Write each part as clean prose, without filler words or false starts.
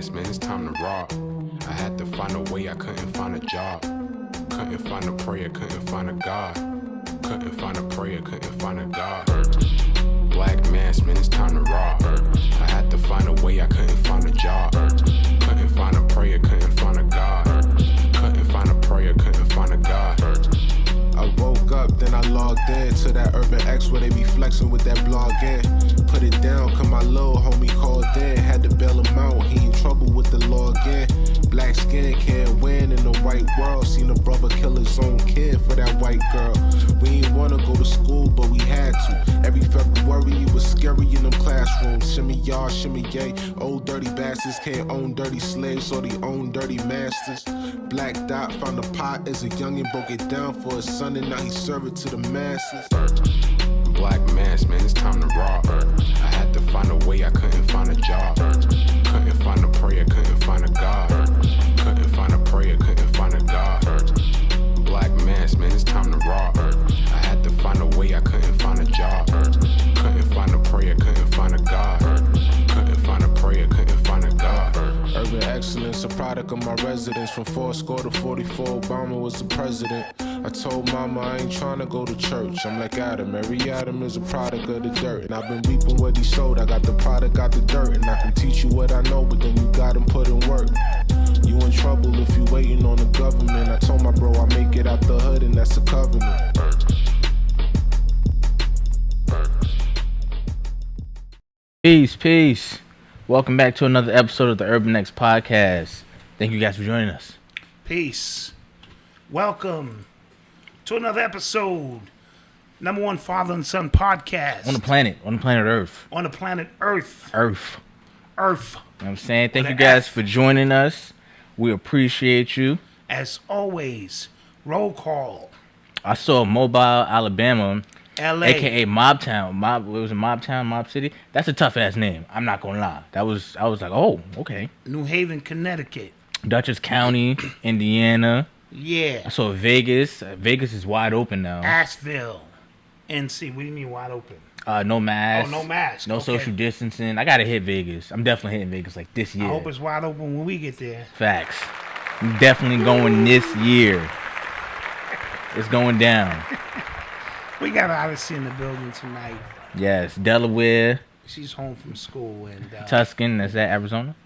mask, man, it's time to rob. I had to find a way, I couldn't find a job. Couldn't find a prayer, couldn't find a God. Couldn't find a prayer, couldn't find a God. Black mask, man, it's time to rob. I had to find a way, I couldn't find a job. Couldn't find a prayer, couldn't find a God. Couldn't find a prayer, couldn't find a God. I woke up, then I logged in to that Urban X where they be flexing with that blog in. Put it down, cause my little homie called in. Had to bail him out, he in trouble with the law again. Black skin can't win in the white world. Seen a brother kill his own kid for that white girl. We ain't wanna go to school, but we had to. Every February it was scary in them classrooms. Shimmy y'all, shimmy yay. Old dirty bastards can't own dirty slaves, so they own dirty masters. Black Dot found a pot as a youngin', broke it down for his son, and now he serve it to the masses. Black mask, man, it's time to rob. I had to find a way, I couldn't find a job. Couldn't find a prayer, couldn't find a God. Couldn't find a prayer, couldn't find a God. Black mask, man, it's time to rob. I had to find a way, I couldn't find a job. Couldn't find a prayer, couldn't find a God. Couldn't find a prayer, couldn't find a God. Urban excellence, a product of my residence. From 4 to 44, Obama was the president. I told mama I ain't tryna go to church. I'm like Adam, every Adam is a product of the dirt. And I've been reaping what he sowed. I got the product, got the dirt. And I can teach you what I know, but then you gotta put in work. You in trouble if you waiting on the government. I told my bro I make it out the hood, and that's a covenant. Peace. Welcome back to another episode of the Urban X Podcast. Thank you guys for joining us. Peace. Welcome to another episode. Number one father and son podcast. On the planet Earth. On the planet Earth. Earth. You know what I'm saying? Thank you guys for joining us. We appreciate you. As always, roll call. I saw Mobile, Alabama, LA. AKA Mobtown. It was in Mobtown, Mob City. That's a tough ass name. I'm not gonna lie. I was like, oh, okay. New Haven, Connecticut. Dutchess County, Indiana. Yeah. I saw Vegas. Vegas is wide open now. Asheville, NC. What do you mean wide open? No mask. Oh, no mask. No Okay. social distancing. I gotta hit Vegas. I'm definitely hitting Vegas like this year. I hope it's wide open when we get there. Facts. I'm definitely going this year. It's going down. We got Odyssey in the building tonight. Yes, Delaware. She's home from school and Tuscan. That's at Arizona.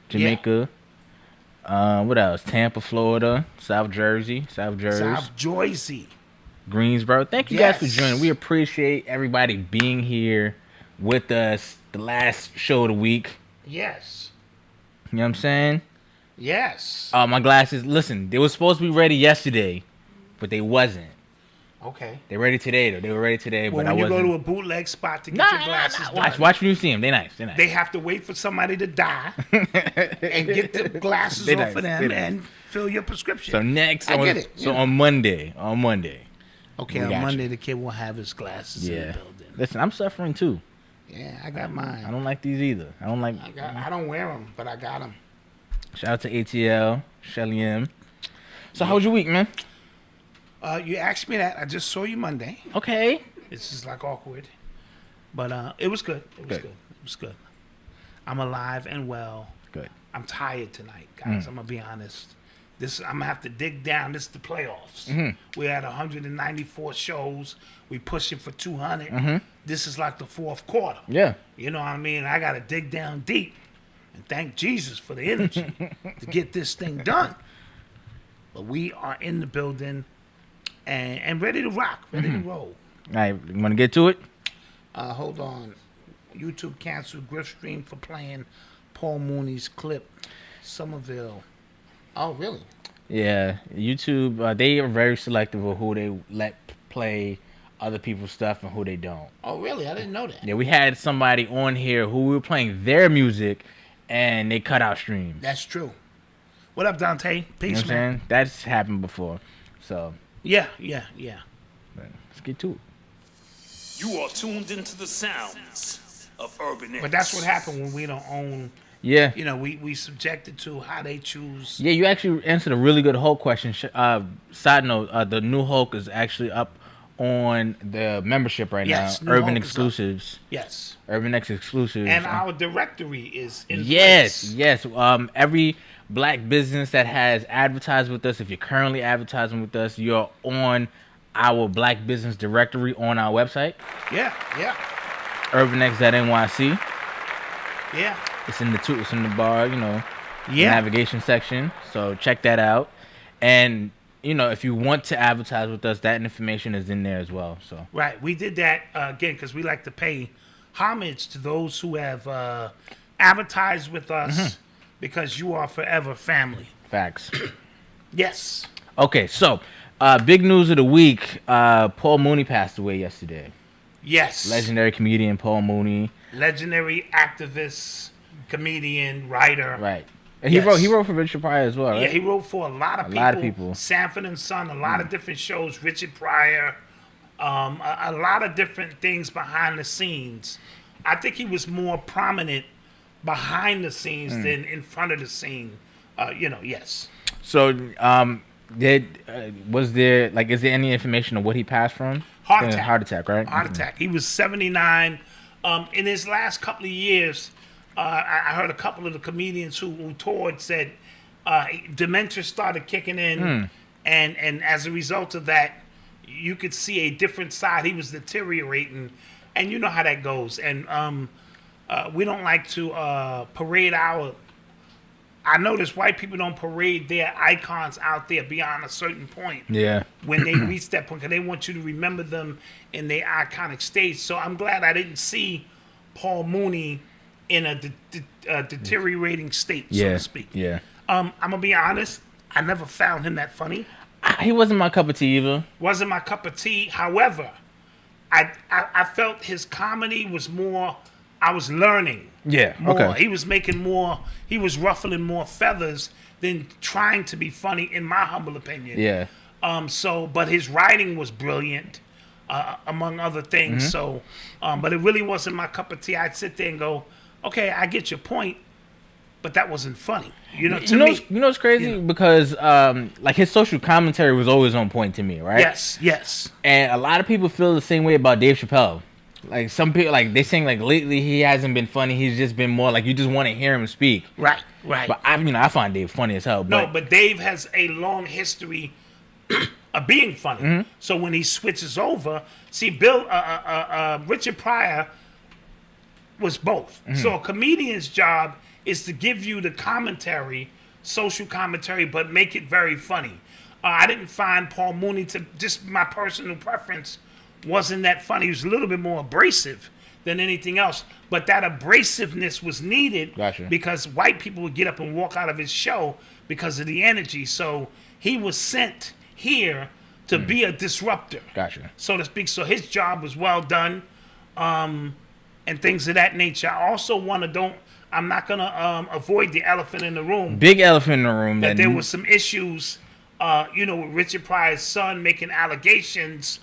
Jamaica. Yeah. What else? Tampa, Florida. South Jersey. Greensboro. Thank you guys for joining. We appreciate everybody being here with us the last show of the week. Yes. You know what I'm saying? Yes. My glasses, listen, they were supposed to be ready yesterday, but they wasn't. Okay. They're ready today, though. They were ready today, well, but I wasn't. When you go to a bootleg spot to get your glasses done. Watch when you see them. They nice. They have to wait for somebody to die and get the glasses off of them and fill your prescription. So next, I get it. So on Monday. Okay, on Monday the kid will have his glasses in the building. Listen, I'm suffering too. Yeah, I got mine. I don't like these either. I don't wear them, but I got them. Shout out to ATL, Shelly M. So how was your week, man? You asked me that. I just saw you Monday. Okay. This is like awkward, but it was good. It was good. I'm alive and well. Good. I'm tired tonight, guys. I'm gonna be honest. I'm gonna have to dig down. This is the playoffs. We had 194 shows. We pushing for 200. This is like the fourth quarter. Yeah. You know what I mean? I gotta dig down deep and thank Jesus for the energy to get this thing done. But we are in the building and ready to rock, ready to roll. All right, you want to get to it? Hold on. YouTube canceled Griff stream for playing Paul Mooney's clip, Somerville. Oh, really? Yeah, YouTube, they are very selective of who they let play other people's stuff and who they don't. Oh, really? I didn't know that. Yeah, we had somebody on here who we were playing their music, and they cut out streams. That's true. What up, Dante? Peace, you know what I'm man. saying? That's happened before. So. Yeah. Let's get to it. You are tuned into the sounds of Urban X. But that's what happened when we don't own. Yeah. You know, we subjected to how they choose. Yeah, you actually answered a really good Hulk question. Side note, the new Hulk is actually up on the membership right Yes, now. New Urban Hope is up. Exclusives. Yes. Urban X Exclusives. And our directory is in Yes, place. yes. Every black business that has advertised with us, if you're currently advertising with us, you're on our black business directory on our website. Yeah. UrbanX.NYC. Yeah. It's in the bar, Yeah. navigation section. So check that out. And if you want to advertise with us, that information is in there as well. So Right. We did that again because we like to pay homage to those who have advertised with us because you are forever family. facts. Yes. Okay, so big news of the week. Paul Mooney passed away yesterday. Yes. Legendary comedian Paul Mooney. Legendary activist, comedian, writer. Right. And Yes. he wrote for Richard Pryor as well, right? Yeah, he wrote for a lot of people. Sanford and Son, a lot of different shows. Richard Pryor, a lot of different things behind the scenes. I think he was more prominent behind the scenes than in front of the scene. Yes. So, is there any information on what he passed from? Heart attack. Heart attack, right? Heart attack. He was 79. In his last couple of years, I heard a couple of the comedians who toured said dementia started kicking in, and as a result of that, you could see a different side. He was deteriorating, and you know how that goes. And we don't like to parade our. I notice white people don't parade their icons out there beyond a certain point. Yeah. When they reach that point, because they want you to remember them in their iconic stage. So I'm glad I didn't see Paul Mooney in a deteriorating state, so to speak. Yeah. I'm gonna be honest. I never found him that funny. He wasn't my cup of tea either. Wasn't my cup of tea. However, I felt his comedy was more. I was learning. Yeah. More. Okay. He was making more. He was ruffling more feathers than trying to be funny, in my humble opinion. Yeah. But his writing was brilliant, among other things. So, but it really wasn't my cup of tea. I'd sit there and go, okay, I get your point, but that wasn't funny. To me. You know what's crazy? Because his social commentary was always on point to me, right? Yes. And a lot of people feel the same way about Dave Chappelle. Like some people, they saying lately he hasn't been funny. He's just been more you just want to hear him speak. Right. But I find Dave funny as hell. But Dave has a long history of being funny. So when he switches over, see, Richard Pryor was both. So a comedian's job is to give you the commentary, social commentary, but make it very funny. I didn't find Paul Mooney just my personal preference. Wasn't that funny. He was a little bit more abrasive than anything else. But that abrasiveness was needed because white people would get up and walk out of his show because of the energy. So he was sent here to be a disruptor, so to speak. So his job was well done, and things of that nature. I also I'm not going to avoid the elephant in the room. Big elephant in the room. That there was some issues, with Richard Pryor's son making allegations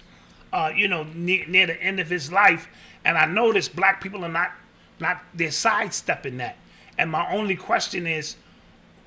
near the end of his life, and I noticed black people are they're sidestepping that. And my only question is,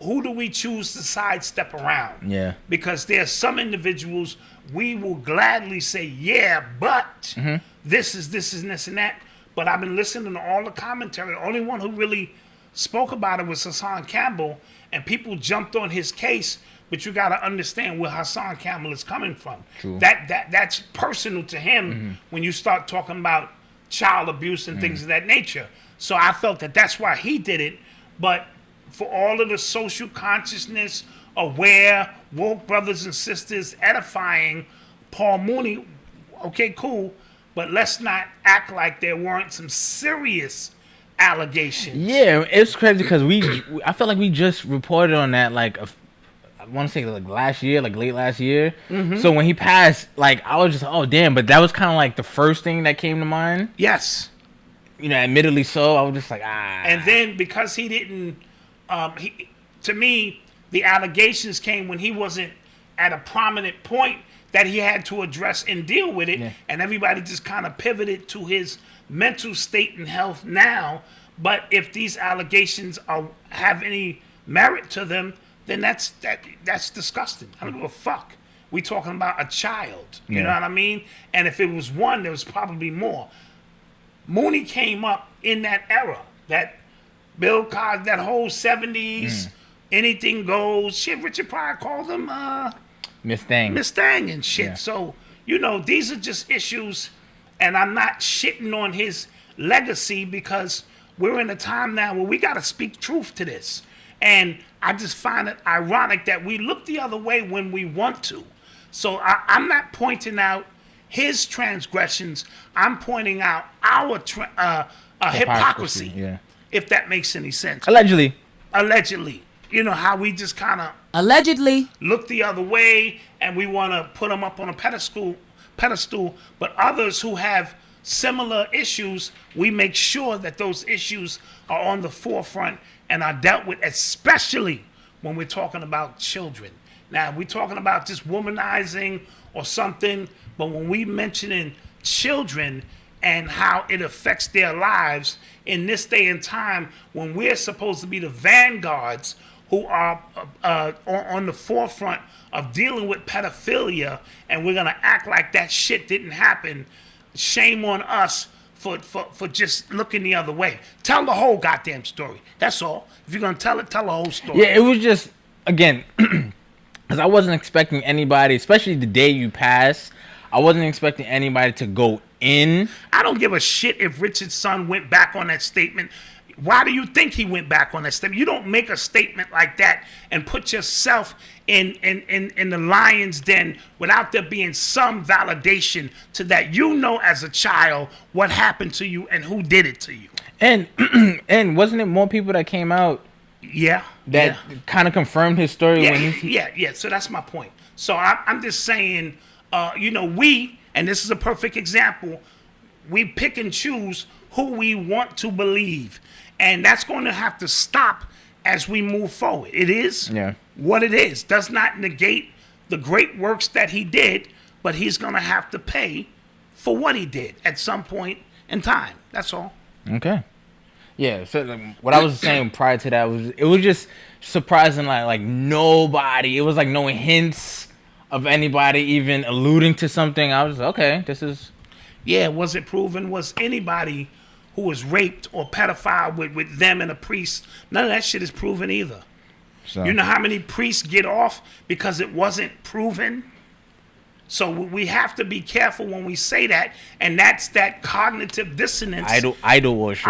who do we choose to sidestep around? Yeah. Because there's some individuals we will gladly say, yeah, but this is this and that. But I've been listening to all the commentary. The only one who really spoke about it was Hassan Campbell, and people jumped on his case. But you got to understand where Hassan Campbell is coming from. True. That's personal to him when you start talking about child abuse and things of that nature. So I felt that's why he did it. But for all of the social consciousness, aware, woke brothers and sisters edifying Paul Mooney, okay, cool. But let's not act like there weren't some serious allegations. Yeah, it's crazy because I felt like we just reported on that I want to say last year, late last year. So when he passed, I was just, oh damn, but that was kind of the first thing that came to mind. Yes. Admittedly so, I was just ah. And then because he didn't, to me, the allegations came when he wasn't at a prominent point that he had to address and deal with it. Yeah. And everybody just kind of pivoted to his mental state and health now. But if these allegations have any merit to them, then that's disgusting. I don't give a fuck we talking about a child. You Yeah. know what I mean? And if it was one, there was probably more. Mooney came up in that era, that Bill Cosby, that whole 70s, anything goes. Shit, Richard Pryor called him Miss Thing. Miss Thing and shit. Yeah. So, you know, these are just issues, and I'm not shitting on his legacy because we're in a time now where we got to speak truth to this. And I just find it ironic that we look the other way when we want to. So I'm not pointing out his transgressions. I'm pointing out our hypocrisy, Yeah. if that makes any sense. Allegedly. Allegedly. You know, how we just kind of Allegedly. look the other way and we want to put them up on a pedestal, but others who have similar issues, we make sure that those issues are on the forefront and are dealt with, especially when we're talking about children. Now, we're talking about just womanizing or something, but when we mentioning children and how it affects their lives in this day and time when we're supposed to be the vanguards who are on the forefront of dealing with pedophilia, and we're going to act like that shit didn't happen. Shame on us for just looking the other way. Tell the whole goddamn story. That's all. If you're going to tell it, tell the whole story. Yeah, it was just, again, because I wasn't expecting anybody, especially the day you pass, I wasn't expecting anybody to go in. I don't give a shit if Richard's son went back on that statement. Why do you think he went back on that statement? You don't make a statement like that and put yourself in the lion's den without there being some validation to that. You know as a child what happened to you and who did it to you. And and wasn't it more people that came out Yeah. that kind of confirmed his story Yeah, when he... yeah. So that's my point. So I'm just saying, you know, we, and this is a perfect example, we pick and choose who we want to believe. And that's going to have to stop as we move forward. It is what it is. Does not negate the great works that he did, but he's going to have to pay for what he did at some point in time. That's all. Okay. Yeah, so what I was saying prior to that was, it was just surprising, like nobody, it was like no hints of anybody even alluding to something. I was okay, this is... Yeah, was it proven? Was anybody who was raped or pedophile with them and a priest? None of that shit is proven either. So. You know how many priests get off because it wasn't proven? So we have to be careful when we say that, and that's that cognitive dissonance. Idol worship.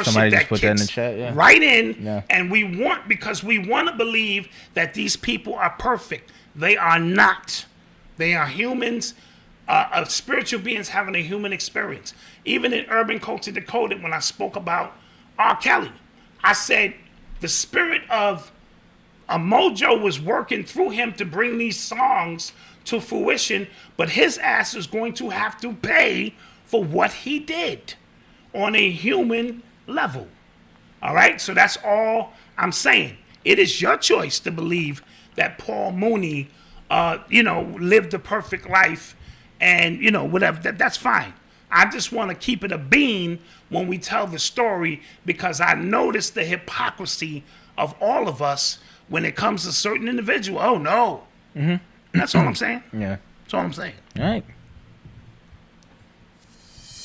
Somebody that just put that in the kicks chat. Yeah. right in, Yeah. and we want, because we want to believe that these people are perfect. They are not. They are humans, spiritual beings having a human experience. Even in Urban Culture Decoded, when I spoke about R. Kelly, I said the spirit of a mojo was working through him to bring these songs to fruition, but his ass is going to have to pay for what he did on a human level. All right? So that's all I'm saying. It is your choice to believe that Paul Mooney, lived a perfect life and, whatever. That's fine. I just want to keep it a bean when we tell the story, because I notice the hypocrisy of all of us when it comes to certain individual. Oh, no. Mm-hmm. That's all I'm saying. Yeah. That's all I'm saying. All right.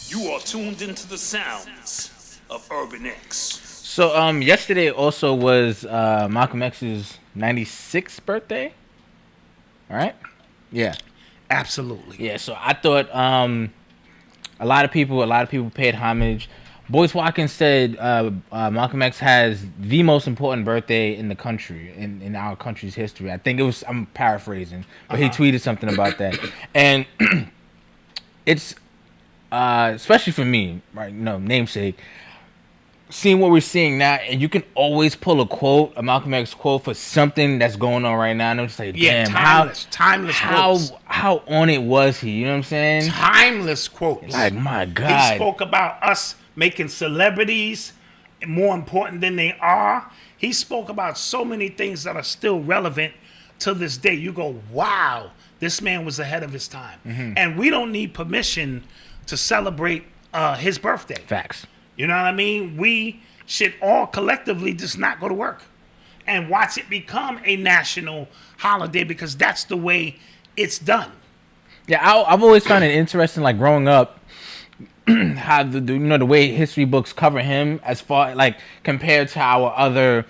You are tuned into the sounds of Urban X. So yesterday also was Malcolm X's 96th birthday. All right? Yeah. Absolutely. Yeah, so I thought a lot of people paid homage. Boyce Watkins said Malcolm X has the most important birthday in the country, in our country's history. I think it was, I'm paraphrasing, but he tweeted something about that. And it's, especially for me, right, namesake, seeing what we're seeing now, and you can always pull a Malcolm X quote for something that's going on right now, and I'm just like, damn, timeless quotes. How on it was he, you know what I'm saying? Timeless quotes. Like, my God. He spoke about us making celebrities more important than they are. He spoke about so many things that are still relevant to this day. You go, wow, this man was ahead of his time. Mm-hmm. And we don't need permission to celebrate his birthday. Facts. You know what I mean? We should all collectively just not go to work and watch it become a national holiday, because that's the way it's done. Yeah, I've always found it interesting, like growing up, how the way history books cover him as far like compared to our other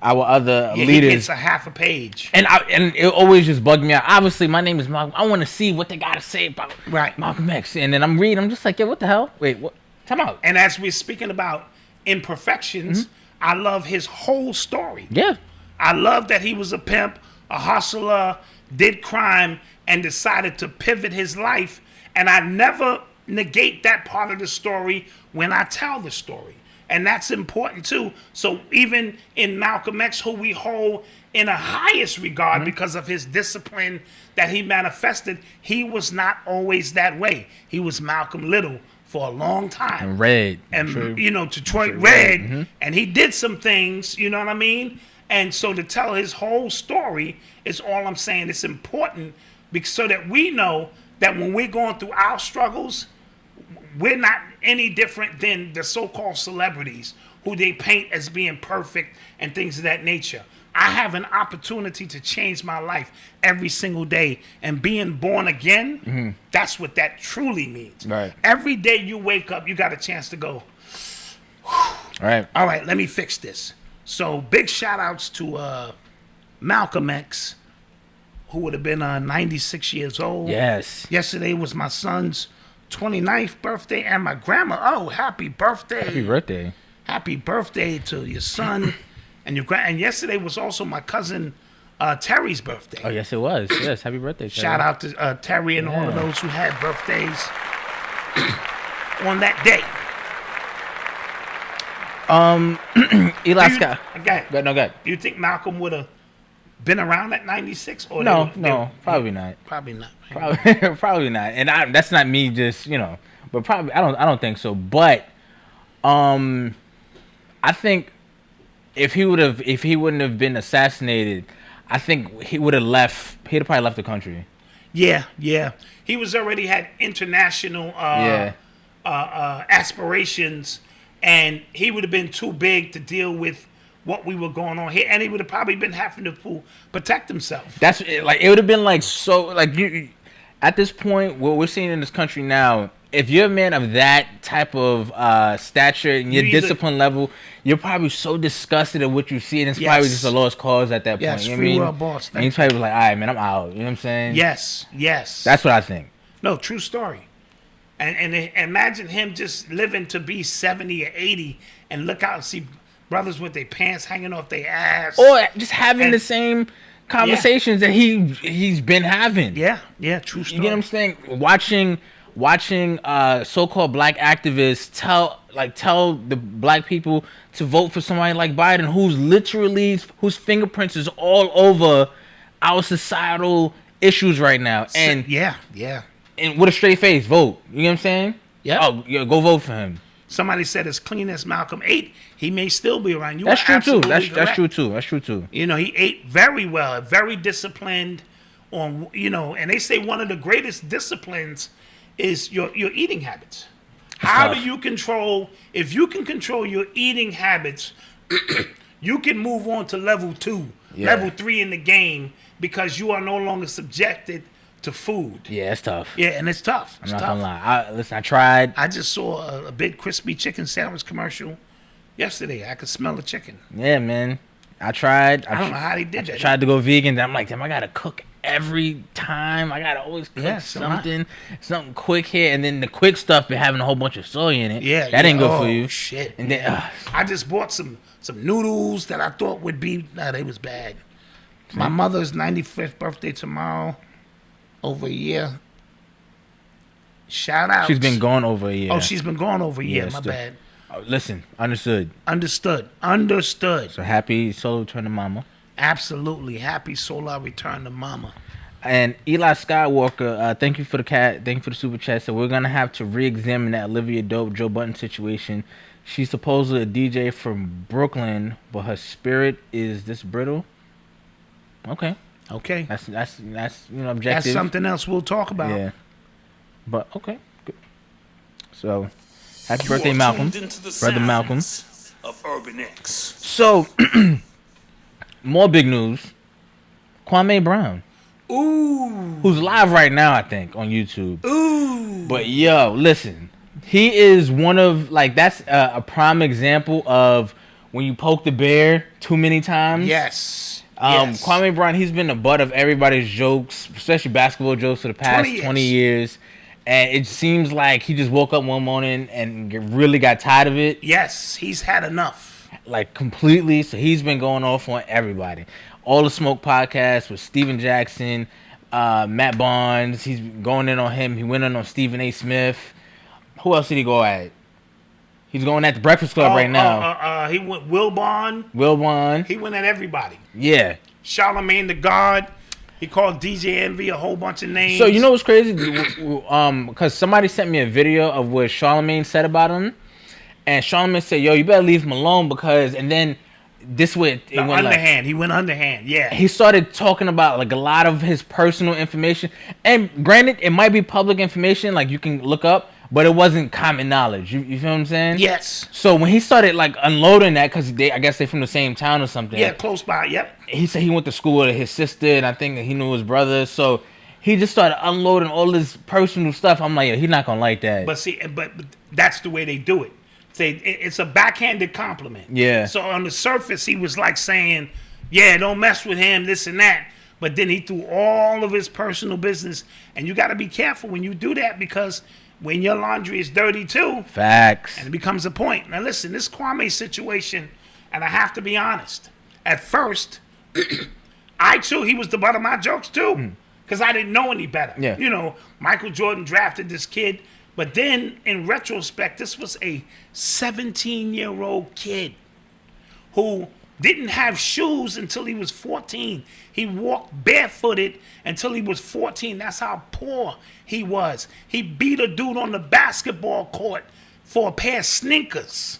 Yeah, leaders. he gets a half a page. And it always just bugged me out. Obviously, my name is Malcolm. I want to see what they got to say about Malcolm X. And then I'm reading. I'm just like, yeah, what the hell? Wait, what? Time out. And as we're speaking about imperfections, I love his whole story. Yeah. I love that he was a pimp, a hustler, did crime, and decided to pivot his life. And I never negate that part of the story when I tell the story. And that's important too. So even in Malcolm X, who we hold in the highest regard because of his discipline that he manifested, he was not always that way. He was Malcolm Little for a long time. And Red. And, you know, Detroit Red. And he did some things, you know what I mean? And so to tell his whole story is all I'm saying. It's important so that we know that when we're going through our struggles, we're not any different than the so-called celebrities who they paint as being perfect and things of that nature. I have an opportunity to change my life every single day. And being born again, that's what that truly means. Right. Every day you wake up, you got a chance to go, All right, let me fix this. So big shout outs to Malcolm X, who would have been 96 years old. Yes. Yesterday was my son's 29th birthday and my grandma. Oh, happy birthday. Happy birthday. Happy birthday to your son and your and yesterday was also my cousin Terry's birthday. Oh, yes, it was. Yes, happy birthday, Terry. Shout out to Terry and all of those who had birthdays on that day. Eli Scott. Okay. No, go ahead. Do you think Malcolm would have been around at 96? Or No, probably not. Probably not. Probably not. And that's not me just, but probably I don't think so. But I think if he wouldn't have been assassinated, I think he'd probably left the country. Yeah. He was already had international aspirations, and he would have been too big to deal with what we were going on here, and he would have probably been having to protect himself. That's like it would have been like so like you at this point what we're seeing in this country now. If you're a man of that type of stature and your discipline level, you're probably so disgusted at what you see, and it's probably just a lost cause at that point. Yes, you know free what I world mean? boss. And he's probably like, all right, man, I'm out. You know what I'm saying? Yes. That's what I think. No, true story. And imagine him just living to be 70 or 80 and look out and see brothers with their pants hanging off their ass. Or just having the same conversations that he's been having. Yeah, true story. You get what I'm saying? Watching so-called black activists tell the black people to vote for somebody like Biden, whose fingerprints is all over our societal issues right now. And yeah. And with a straight face, vote. You know what I'm saying? Yeah. Oh, yeah, go vote for him. Somebody said as clean as Malcolm ate, he may still be around. That's true too. That's true too. You know, he ate very well, very disciplined on, and they say one of the greatest disciplines is your eating habits. How do you control, if you can control your eating habits, you can move on to level 2, level 3 in the game, because you are no longer subjected to food. Yeah, it's tough. Yeah, and it's tough. I'm not gonna lie. Listen, I tried. I just saw a big crispy chicken sandwich commercial yesterday. I could smell the chicken. Yeah, man. I tried. I don't know how they did that. I tried to go vegan. I'm like, damn, I gotta cook every time. I gotta always cook something quick here, and then the quick stuff been having a whole bunch of soy in it. Yeah, that ain't good for you. Shit. And then I just bought some noodles that I thought would be. They was bad. My mother's 95th birthday tomorrow. Over a year. Shout out. She's been gone over a year. Oh, she's been gone over a year. My bad. Listen, understood. So happy solo return to mama. Absolutely. Happy solo return to mama. And Eli Skywalker, thank you for the super chat. So we're gonna have to re-examine that Olivia Dope Joe Button situation. She's supposedly a DJ from Brooklyn, but her spirit is this brittle. Okay. That's objective. That's something else we'll talk about. Yeah. But okay. Good. So happy birthday, Malcolm. Brother Malcolm. Of Urban X. So more big news. Kwame Brown. Ooh. Who's live right now, I think, on YouTube. Ooh. But yo, listen, he is one of that's a prime example of when you poke the bear too many times. Yes. Kwame Brown, he's been the butt of everybody's jokes, especially basketball jokes, for the past 20 years. And it seems like he just woke up one morning and really got tired of it. Yes, he's had enough. Like, completely. So he's been going off on everybody. All the Smoke podcast with Steven Jackson, Matt Barnes. He's going in on him. He went in on Stephen A. Smith. Who else did he go at? He's going at the Breakfast Club right now. He went Will Bond. He went at everybody. Yeah. Charlamagne the God. He called DJ Envy a whole bunch of names. So you know what's crazy? Because somebody sent me a video of what Charlamagne said about him, and Charlamagne said, "Yo, you better leave him alone because." And then this way it went underhand. He went underhand. Yeah. He started talking about like a lot of his personal information, and granted, it might be public information, like you can look up. But it wasn't common knowledge. You feel what I'm saying? Yes. So when he started like unloading that, because I guess they're from the same town or something. Yeah, close by. Yep. He said he went to school with his sister, and I think that he knew his brother. So he just started unloading all this personal stuff. I'm like, he's not gonna like that. But see, but that's the way they do it. It's a backhanded compliment. Yeah. So on the surface, he was like saying, "Yeah, don't mess with him, this and that." But then he threw all of his personal business, and you got to be careful when you do that because. When your laundry is dirty too. Facts. And it becomes a point. Now listen, this Kwame situation, and I have to be honest. At first, he was the butt of my jokes too. Because I didn't know any better. Yeah. You know, Michael Jordan drafted this kid. But then, in retrospect, this was a 17-year-old kid who didn't have shoes until he was 14. He walked barefooted until he was 14. That's how poor he was. He beat a dude on the basketball court for a pair of sneakers.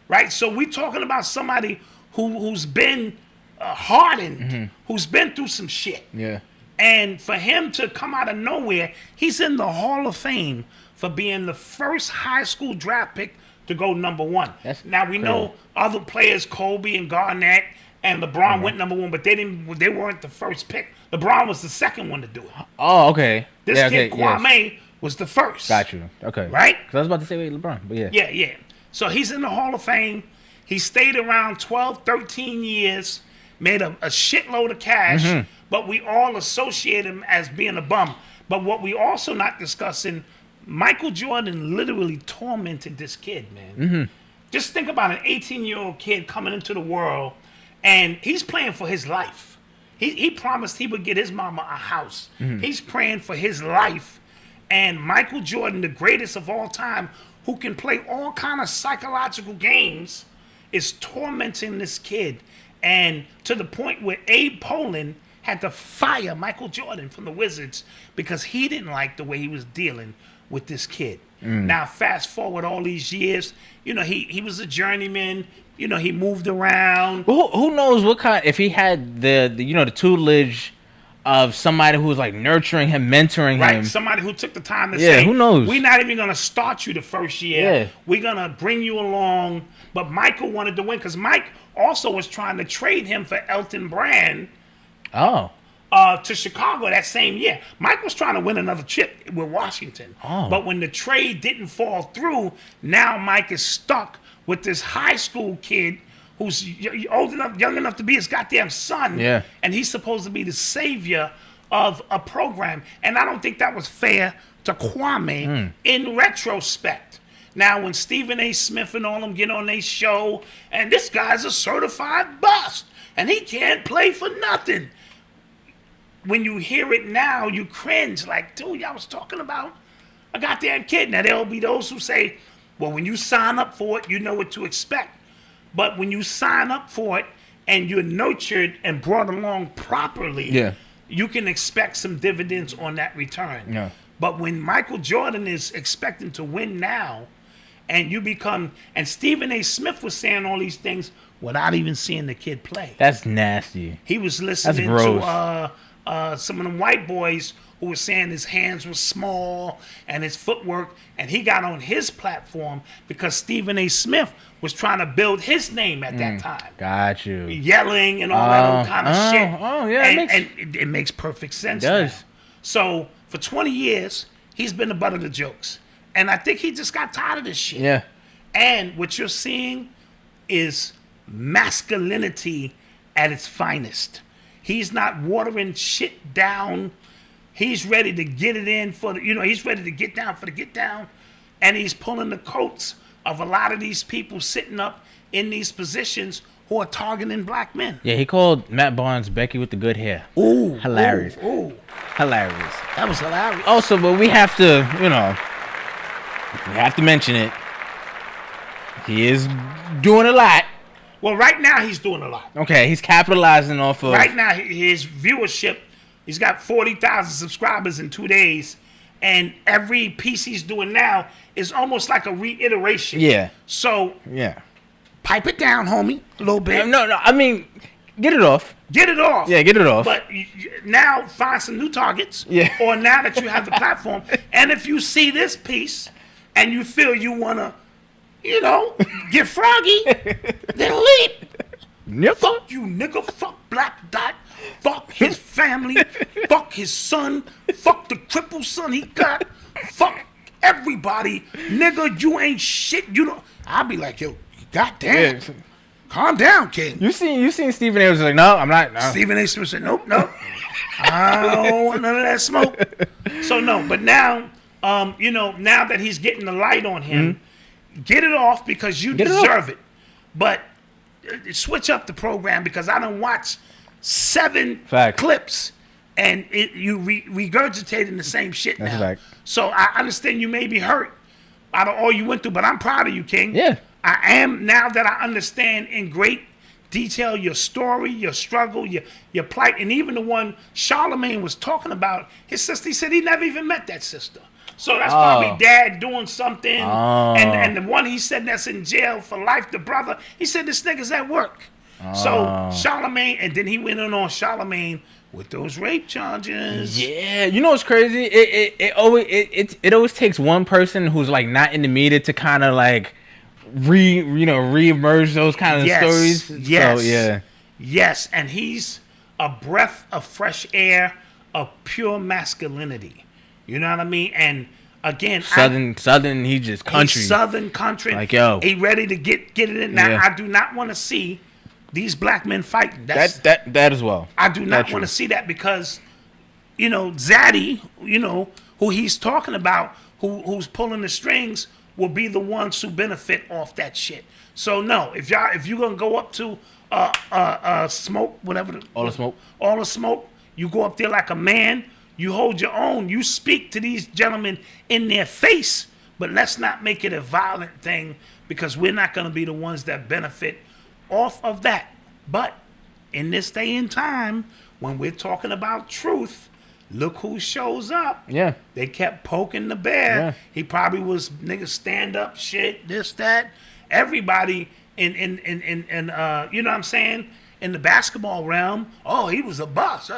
Right? So we're talking about somebody who's been hardened, who's been through some shit. Yeah. And for him to come out of nowhere, he's in the Hall of Fame for being the first high school draft pick to go number one. Now we know other players, Kobe and Garnett and LeBron went number one, but they weren't the first pick. LeBron was the second one to do it. Oh, okay. This kid Kwame was the first. Got you. Okay. Right? Because I was about to say wait, LeBron, but yeah. Yeah. So he's in the Hall of Fame. He stayed around 12, 13 years, made a shitload of cash, but we all associate him as being a bum. But what we also not discussing, Michael Jordan literally tormented this kid, man. Just think about an 18-year-old kid coming into the world, and he's playing for his life. He promised he would get his mama a house. He's praying for his life. And Michael Jordan, the greatest of all time, who can play all kind of psychological games, is tormenting this kid. And to the point where Abe Pollin had to fire Michael Jordan from the Wizards because he didn't like the way he was dealing with this kid. Now, fast forward all these years, you know, he was a journeyman. You know, he moved around. Well, who knows what kind? If he had the tutelage of somebody who was like nurturing him, mentoring him, right? Somebody who took the time to say, who knows? We're not even gonna start you the first year. Yeah. We're gonna bring you along. But Michael wanted to win because Mike also was trying to trade him for Elton Brand. Oh. To Chicago that same year. Mike was trying to win another chip with Washington. Oh. But when the trade didn't fall through, now Mike is stuck with this high school kid who's young enough to be his goddamn son. Yeah. And he's supposed to be the savior of a program. And I don't think that was fair to Kwame in retrospect. Now, when Stephen A. Smith and all them get on their show, and this guy's a certified bust, and he can't play for nothing. When you hear it now, you cringe. Like, dude, y'all was talking about a goddamn kid. Now, there'll be those who say, well, when you sign up for it, you know what to expect. But when you sign up for it and you're nurtured and brought along properly, you can expect some dividends on that return. Yeah. But when Michael Jordan is expecting to win now, and you become, and Stephen A. Smith was saying all these things without even seeing the kid play. That's nasty. He was listening to some of them white boys who was saying his hands were small and his footwork, and he got on his platform because Stephen A. Smith was trying to build his name at that time. Got you. Yelling and all that old kind of shit. Oh, yeah. And it makes perfect sense. It does. Now. So for 20 years, he's been the butt of the jokes. And I think he just got tired of this shit. Yeah. And what you're seeing is masculinity at its finest. He's not watering shit down. He's ready to get it in for the, he's ready to get down for the get down. And he's pulling the coats of a lot of these people sitting up in these positions who are targeting black men. Yeah, he called Matt Barnes Becky with the good hair. Ooh. Hilarious. Ooh. Hilarious. That was hilarious. Also, but we have to, we have to mention it. He is doing a lot. Well, right now he's doing a lot. Okay, he's capitalizing off of... Right now, his viewership, he's got 40,000 subscribers in 2 days. And every piece he's doing now is almost like a reiteration. Yeah. So, yeah. Pipe it down, homie, a little bit. No, I mean, get it off. Get it off. Yeah, get it off. But now find some new targets. Yeah. Or now that you have the platform. And if you see this piece and you feel you want to, get froggy, then leap. Yep. Fuck you, nigga. Fuck Black Dot. Fuck his family. Fuck his son. Fuck the crippled son he got. Fuck everybody. Nigga, you ain't shit. I'll be like, yo, goddamn. Yeah. Calm down, kid. You seen Stephen A. was like, no, I'm not. No. Stephen A. Smith said, nope. I don't want none of that smoke. So, no. But now, now that he's getting the light on him, get it off because you deserve it. But switch up the program because I done watched 7 clips and you regurgitating the same shit That's now. a fact. So I understand you may be hurt out of all you went through, but I'm proud of you, King. Yeah. I am, now that I understand in great detail your story, your struggle, your plight, and even the one Charlemagne was talking about, his sister, he said he never even met that sister. So that's probably dad doing something. And the one he said that's in jail for life, the brother, he said this nigga's at work. So Charlemagne, and then he went in on Charlemagne with those rape charges. Yeah, you know what's crazy? It always takes one person who's like not in the media to kind of like re-emerge those kind of stories. Yes. So, yeah. Yes, and he's a breath of fresh air of pure masculinity. You know what I mean? And again, Southern, he just country. He's Southern country. Like, yo. He ready to get it in. Now, Yeah. I do not want to see these black men fighting. That as well. I do not want to see that because, Zaddy, who he's talking about, who's pulling the strings, will be the ones who benefit off that shit. So no, if you're gonna go up to smoke, whatever, All the smoke, you go up there like a man. You hold your own. You speak to these gentlemen in their face, but let's not make it a violent thing because we're not going to be the ones that benefit off of that. But in this day and time, when we're talking about truth, look who shows up. Yeah. They kept poking the bear. Yeah. He probably was nigga stand up shit, this, that. Everybody in you know what I'm saying? In the basketball realm, he was a boss.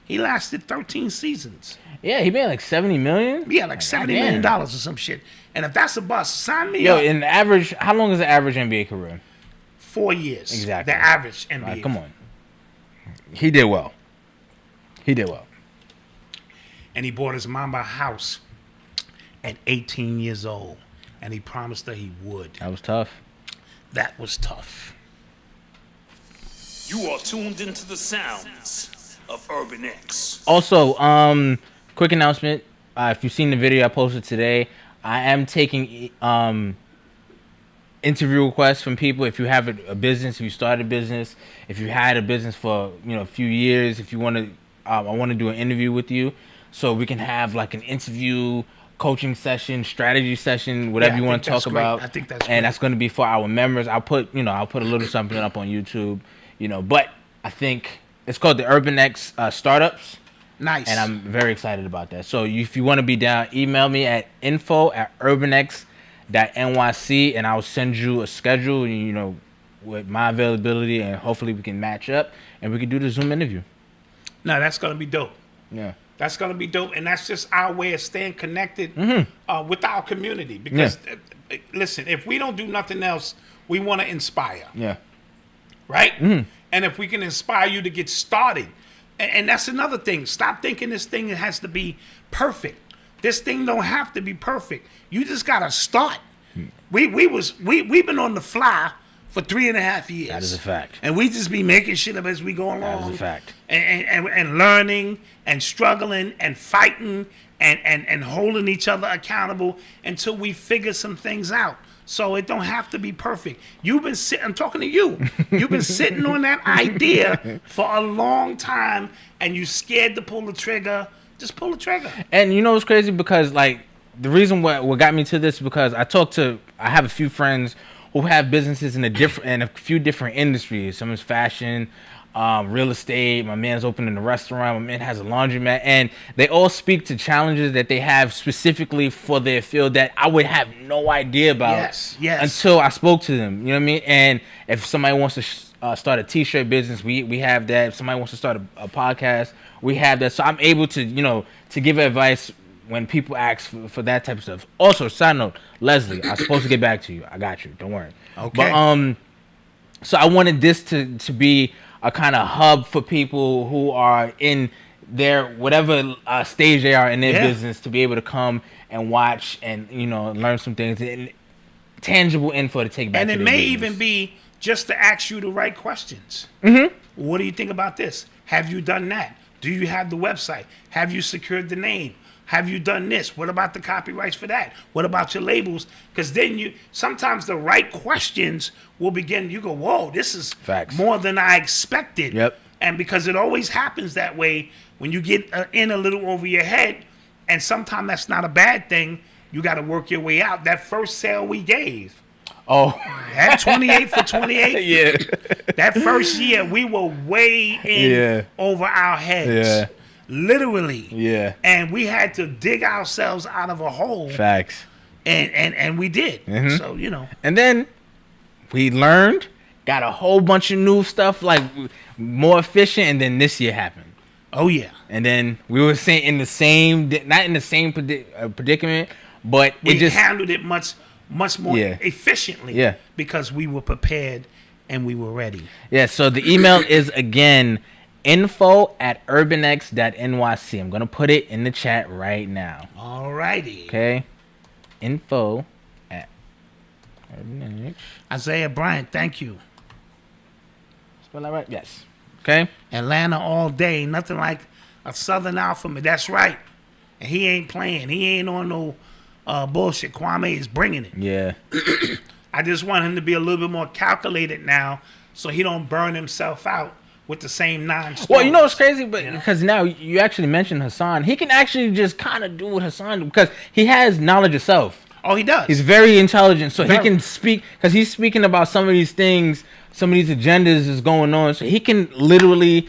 He lasted 13 seasons. Yeah, he made like $70 million. Yeah, like $70 million or some shit. And if that's a bust, sign me Yo, up. in the average, how long is the average NBA career? 4 years. Exactly. The average NBA. Right, come on. He did well. And he bought his mama a house at 18 years old. And he promised her he would. That was tough. That was tough. You are tuned into the sounds of Urban X. Also, quick announcement. If you've seen the video I posted today, I am taking interview requests from people. If you have a business, if you started a business, if you had a business for a few years, if you want to, I want to do an interview with you, so we can have like an interview, coaching session, strategy session, whatever you want to talk about. I think that's great. And that's going to be for our members. I'll put a little something up on YouTube, but I think it's called the Urban X Startups. Nice. And I'm very excited about that. So if you want to be down, email me at info@urbanx.nyc and I'll send you a schedule, with my availability, and hopefully we can match up and we can do the Zoom interview. No, that's going to be dope. Yeah. That's going to be dope. And that's just our way of staying connected with our community. Because, listen, if we don't do nothing else, we want to inspire. Yeah. Right? And if we can inspire you to get started. And that's another thing. Stop thinking this thing has to be perfect. This thing don't have to be perfect. You just got to start. We've been on the fly for 3.5 years. That is a fact. And we just be making shit up as we go along. That is a fact. And learning and struggling and fighting and holding each other accountable until we figure some things out. So it don't have to be perfect. I'm talking to you. You've been sitting on that idea for a long time and you scared to pull the trigger. Just pull the trigger. And you know what's crazy? Because like the reason what got me to this, because I have a few friends who have businesses in a few different industries. Some is fashion, real estate. My man's opening a restaurant. My man has a laundromat, and they all speak to challenges that they have specifically for their field that I would have no idea about. Yes. Until I spoke to them. You know what I mean? And if somebody wants to start a T-shirt business, we have that. If somebody wants to start a podcast, we have that. So I'm able to to give advice when people ask for that type of stuff. Also, side note, Leslie, I'm supposed to get back to you. I got you. Don't worry. Okay. But so I wanted this to be a kind of hub for people who are in their whatever stage they are in their business to be able to come and watch and learn some things and tangible info to take back. And to it their may business. even be just to ask you the right questions. What do you think about this? Have you done that? Do you have the website? Have you secured the name? Have you done this? What about the copyrights for that? What about your labels? Because then sometimes the right questions will begin. You go, whoa, this is more than I expected. Yep. And because it always happens that way when you get in a little over your head, and sometimes that's not a bad thing. You got to work your way out. That first sale we gave. Oh, that 28 for 28. Yeah. That first year we were way in over our heads. Yeah. Literally. Yeah. And we had to dig ourselves out of a hole. Facts. And we did. So, And then we learned, got a whole bunch of new stuff, like more efficient, and then this year happened. Oh, yeah. And then we were saying not in the same predicament, but we just handled it much more efficiently. Yeah. Because we were prepared and we were ready. Yeah, so the email is, again, info@urbanx.nyc. I'm going to put it in the chat right now. All righty. Okay. info@urbanx. Isaiah Bryant, thank you. Spell that right? Yes. Okay. Atlanta all day. Nothing like a Southern Alpha. That's right. And he ain't playing. He ain't on no bullshit. Kwame is bringing it. Yeah. I just want him to be a little bit more calculated now so he don't burn himself out with the same 9 stories. Well, you know what's crazy? Because now you actually mentioned Hassan. He can actually just kind of do what Hassan do because he has knowledge of self. Oh, he does. He's very intelligent, so he can speak because he's speaking about some of these things, some of these agendas is going on. So he can literally.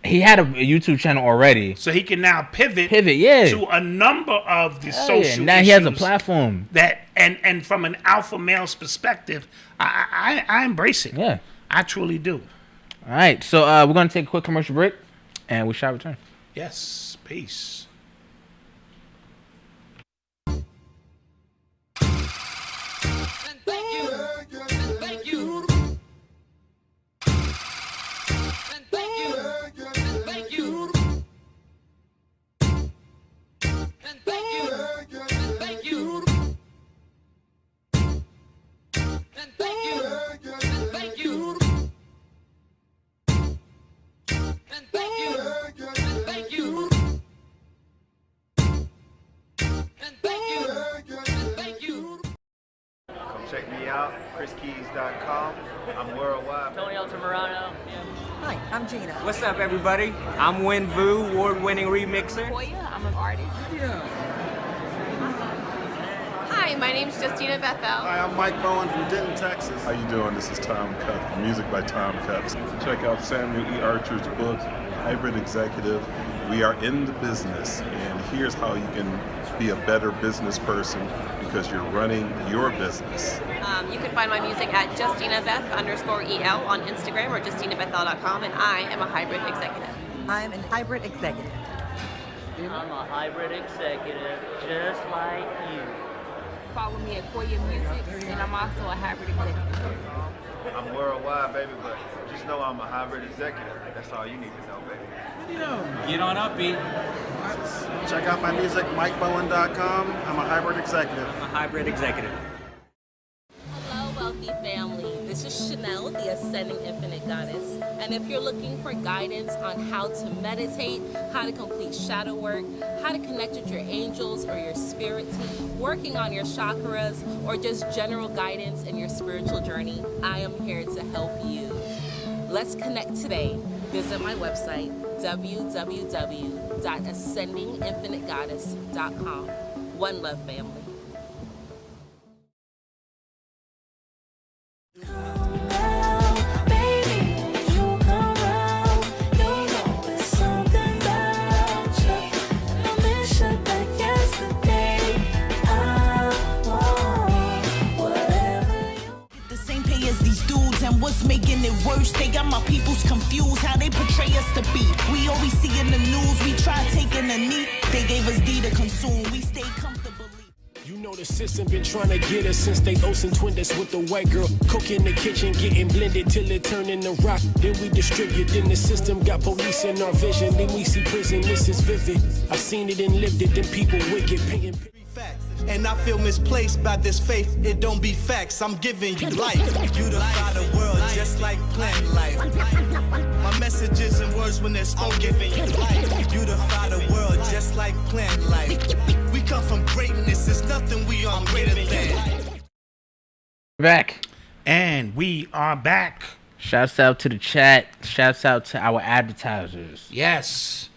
He had a YouTube channel already, so he can now pivot to a number of the social issues. Now he has a platform that, and from an alpha male's perspective, I embrace it. Yeah, I truly do. All right, so we're gonna take a quick commercial break, and we shall return. Yes, peace. Check me out, chriskeys.com. I'm worldwide. Tony Altamirano. Hi, I'm Gina. What's up, everybody? I'm Win Vu, award-winning remixer. I'm an artist. Hi, my name's Justina Bethel. Hi, I'm Mike Bowen from Denton, Texas. How you doing? This is Tom Cuff from Music by Tom Cuff. Check out Samuel E. Archer's book, Hybrid Executive. We are in the business, and here's how you can be a better business person because you're running your business. You can find my music at JustinaBeth_EL on Instagram or JustinaBethel.com, and I am a hybrid executive. I'm a hybrid executive. I'm a hybrid executive, just like you. Follow me at Koya Music, and I'm also a hybrid executive. I'm worldwide, baby, but just know I'm a hybrid executive. That's all you need to know, baby. Get on up, B. Check out my music, MikeBowen.com. I'm a hybrid executive. I'm a hybrid executive. Hello, wealthy family. This is Shanell, the Ascending Infinite Goddess. And if you're looking for guidance on how to meditate, how to complete shadow work, how to connect with your angels or your spirit team, working on your chakras, or just general guidance in your spiritual journey, I am here to help you. Let's connect today. Visit my website, www.ascendinginfinitegoddess.com. One love, family. And what's making it worse? They got my peoples confused how they portray us to be. We always see in the news, we try taking a knee. They gave us D to consume, we stay comfortably. You know the system been trying to get us since they Olsen twinned us with the white girl. Cook in the kitchen, getting blended till it turn into rock. Then we distribute, then the system got police in our vision. Then we see prison, this is vivid. I've seen it and lived it, then people wicked, paying. And I feel misplaced by this faith. It don't be facts, I'm giving you life. Beautify the world just like plant life. My messages and words when they're spoken, giving you life. Beautify the world just like plant life. We come from greatness, there's nothing we are greater than. Back. And we are back. Shouts out to the chat. Shouts out to our advertisers. Yes.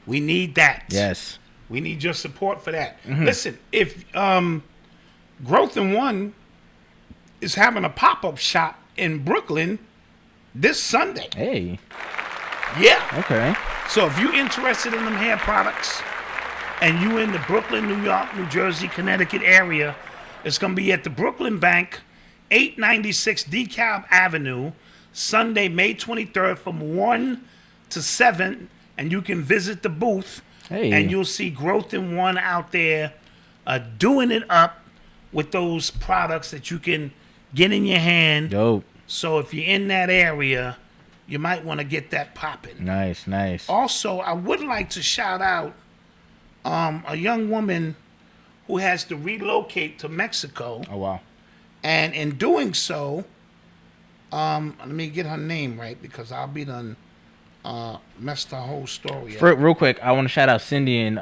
We need that. Yes. We need your support for that. Listen, if Growth in One is having a pop-up shop in Brooklyn this Sunday. Hey. Yeah. Okay. So if you're interested in them hair products and you in the Brooklyn, New York, New Jersey, Connecticut area, it's going to be at the Brooklyn Bank, 896 DeKalb Avenue, Sunday, May 23rd from 1 to 7, and you can visit the booth. Hey. And you'll see Growth in One out there doing it up with those products that you can get in your hand. Dope. So if you're in that area, you might want to get that popping. Nice, nice. Also, I would like to shout out a young woman who has to relocate to Mexico. Oh, wow. And in doing so, let me get her name right because I'll be done. Messed the whole story up. Real quick, I want to shout out Cindy and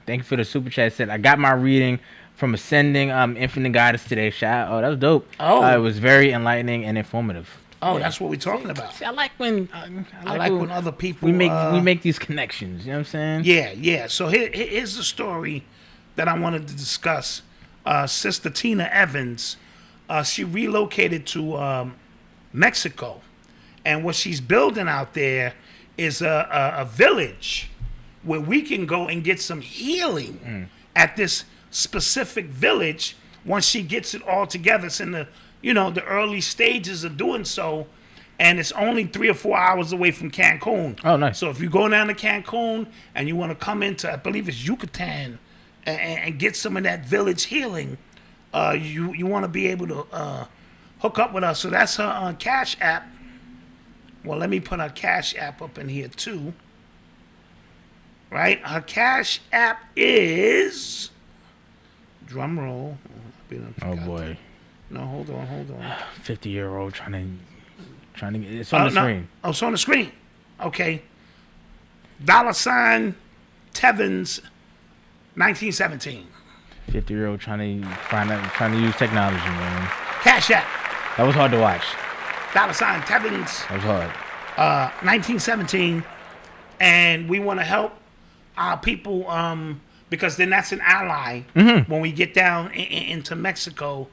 thank you for the super chat. Said I got my reading from Ascending Infinite Goddess today. Shout out. Oh, that was dope. Oh, it was very enlightening and informative. Oh, that's what we're talking about. See, I like when when other people we make these connections. You know what I'm saying? Yeah. So here's the story that I wanted to discuss. Sister Tina Evans, she relocated to Mexico, and what she's building out there is a village where we can go and get some healing at this specific village. Once she gets it all together, it's in the the early stages of doing so, and it's only 3 or 4 hours away from Cancun. Oh, nice. So if you go down to Cancun and you want to come into, I believe it's Yucatan, and get some of that village healing, you want to be able to hook up with us. So that's her Cash App. Well, let me put her Cash App up in here too. Right? Her Cash App is, drum roll. Oh boy. No, hold on. 50-year-old trying to get it's on the screen. Oh, it's on the screen. Okay. $Tevins 1917. 50-year-old trying to use technology, man. Cash App. That was hard to watch. $Tevins. That was hard. 1917, and we want to help our people because then that's an ally when we get down into Mexico,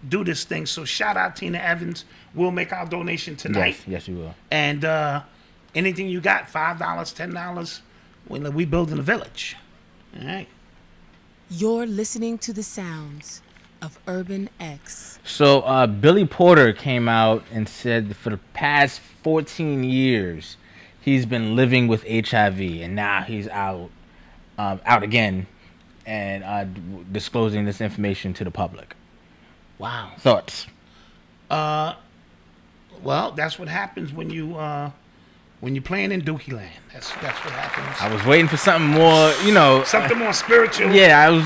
do this thing. So shout out Tina Evans. We'll make our donation tonight. Yes, you will. And anything you got, $5, $10, we building a village. All right. You're listening to the sounds of Urban X. So Billy Porter came out and said for the past 14 years he's been living with HIV, and now he's out out again and disclosing this information to the public. Wow. Thoughts? Well, that's what happens when you're playing in Dookie Land. That's what happens. I was waiting for something more, something more spiritual. Yeah, I was.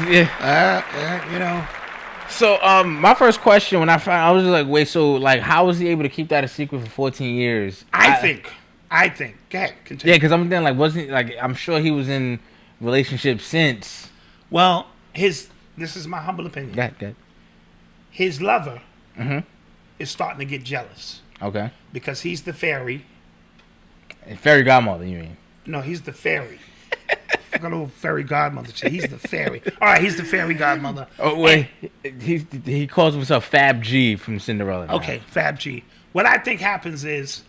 So, my first question when I was just like, wait, so like, how was he able to keep that a secret for 14 years? I think. Go ahead, continue. Yeah, because I'm thinking I'm sure he was in relationships since. Well, this is my humble opinion. Go ahead. His lover is starting to get jealous. Okay. Because he's the fairy. Fairy godmother, you mean? No, he's the fairy. I got a little fairy godmother. He's the fairy. All right, he's the fairy godmother. Oh wait, he calls himself Fab G from Cinderella. Now. Okay, Fab G. What I think happens is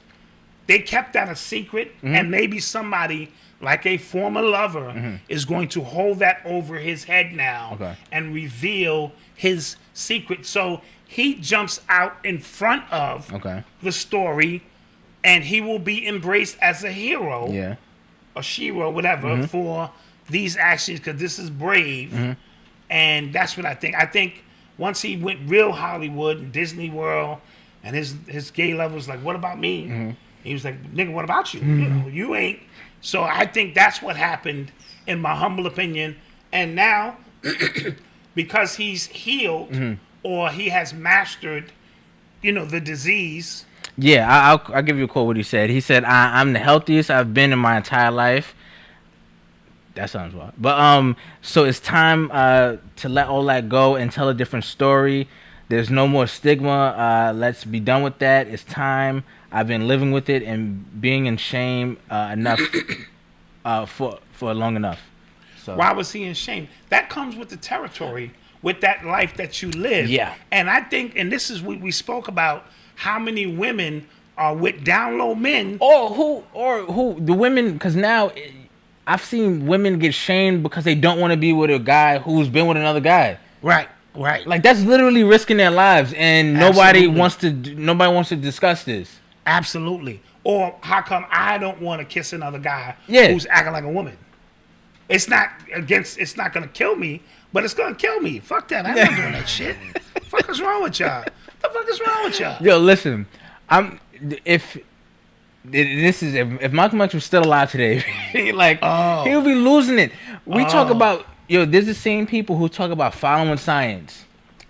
they kept that a secret, and maybe somebody like a former lover is going to hold that over his head now and reveal his secret. So he jumps out in front of the story, and he will be embraced as a hero. Yeah. Or Shiro, whatever, for these actions, because this is brave. And that's what I think. I think once he went real Hollywood and Disney World, and his gay lover was like, what about me? He was like, nigga, what about you? You ain't. So I think that's what happened, in my humble opinion. And now, because he's healed, or he has mastered, the disease. Yeah, I'll give you a quote what he said. He said, I'm the healthiest I've been in my entire life. That sounds wild. But so it's time to let all that go and tell a different story. There's no more stigma. Let's be done with that. It's time. I've been living with it and being in shame enough for long enough. So why was he in shame? That comes with the territory, with that life that you live. Yeah. And I think, and this is what we spoke about, how many women are with down low men. Or who the women, because now I've seen women get shamed because they don't want to be with a guy who's been with another guy. Right. Like that's literally risking their lives, and nobody wants to discuss this. Absolutely. Or how come I don't want to kiss another guy who's acting like a woman? It's not gonna kill me, but it's gonna kill me. Fuck that. I'm not doing that shit. Fuck is wrong with y'all? The fuck is wrong with y'all? Yo, listen. If Malcolm X was still alive today, he'll be losing it. We talk about there's the same people who talk about following science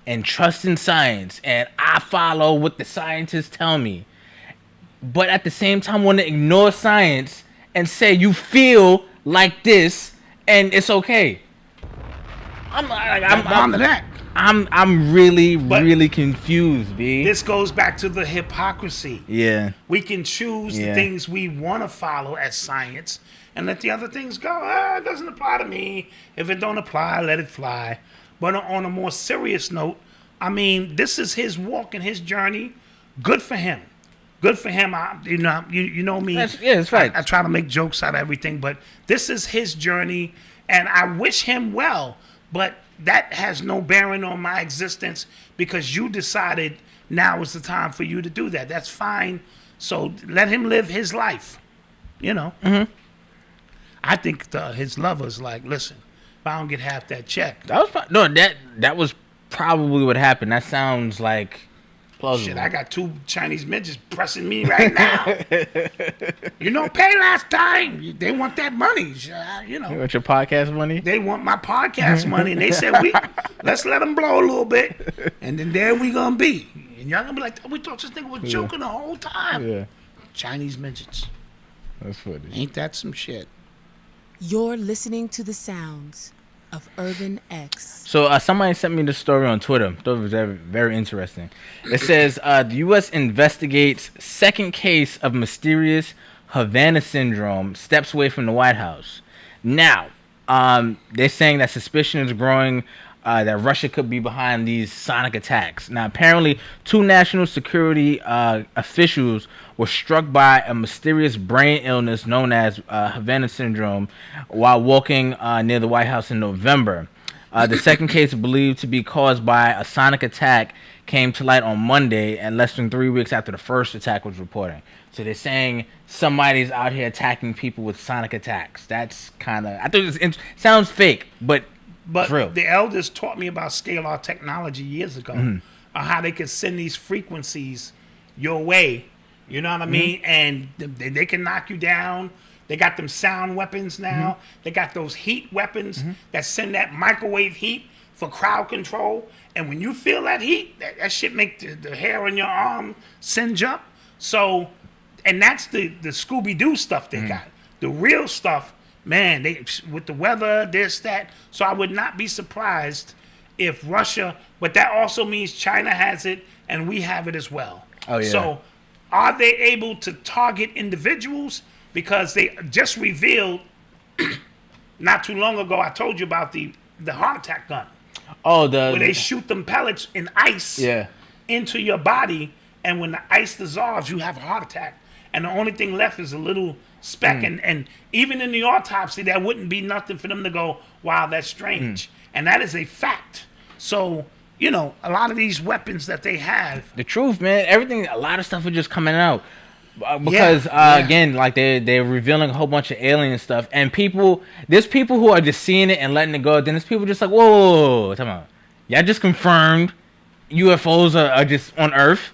and trusting science, and I follow what the scientists tell me, but at the same time want to ignore science and say you feel like this and it's okay. I'm really confused, B. This goes back to the hypocrisy. Yeah. We can choose the things we want to follow as science and let the other things go. It doesn't apply to me. If it don't apply, let it fly. But on a more serious note, I mean, this is his walk and his journey. Good for him. Good for him. You know me. That's right. I try to make jokes out of everything, but this is his journey, and I wish him well. But that has no bearing on my existence because you decided now is the time for you to do that. That's fine. So let him live his life. I think his lover's like, listen, if I don't get half that check. That was probably what happened. That sounds like plausible. Shit, I got 2 Chinese midgets pressing me right now. Pay last time. They want that money. You want your podcast money? They want my podcast money, and they said let's let them blow a little bit, and then there we gonna be. And y'all gonna be like, we thought this nigga was joking the whole time. Yeah. Chinese midgets. That's funny. Ain't that some shit? You're listening to the sounds of Urban X. So somebody sent me this story on Twitter. I thought it was very, very interesting. It says the U.S. investigates second case of mysterious Havana syndrome steps away from the White House. Now, they're saying that suspicion is growing that Russia could be behind these sonic attacks. Now, apparently, 2 national security officials were struck by a mysterious brain illness known as Havana syndrome while walking near the White House in November. The second case, believed to be caused by a sonic attack, came to light on Monday, and less than 3 weeks after the first attack was reported. So they're saying somebody's out here attacking people with sonic attacks. That's kind of, I think it sounds fake, but true. The elders taught me about scalar technology years ago, on how they could send these frequencies your way. You know what I mean? And they can knock you down. They got them sound weapons now. They got those heat weapons that send that microwave heat for crowd control. And when you feel that heat, that shit make the hair on your arm singe up. So, and that's the Scooby-Doo stuff they got. The real stuff, man, they with the weather, this, that. So I would not be surprised if Russia, but that also means China has it and we have it as well. Oh, yeah. So are they able to target individuals? Because they just revealed not too long ago, I told you about the heart attack gun. Oh, where they shoot them pellets in ice into your body, and when the ice dissolves, you have a heart attack. And the only thing left is a little speck. And even in the autopsy, there wouldn't be nothing for them to go, wow, that's strange. And that is a fact. So, you know, a lot of these weapons that they have. The truth, man, everything, a lot of stuff is just coming out. Because again, like they're revealing a whole bunch of alien stuff, and there's people who are just seeing it and letting it go. Then there's people just like, whoa, come on, y'all just confirmed UFOs are just on Earth,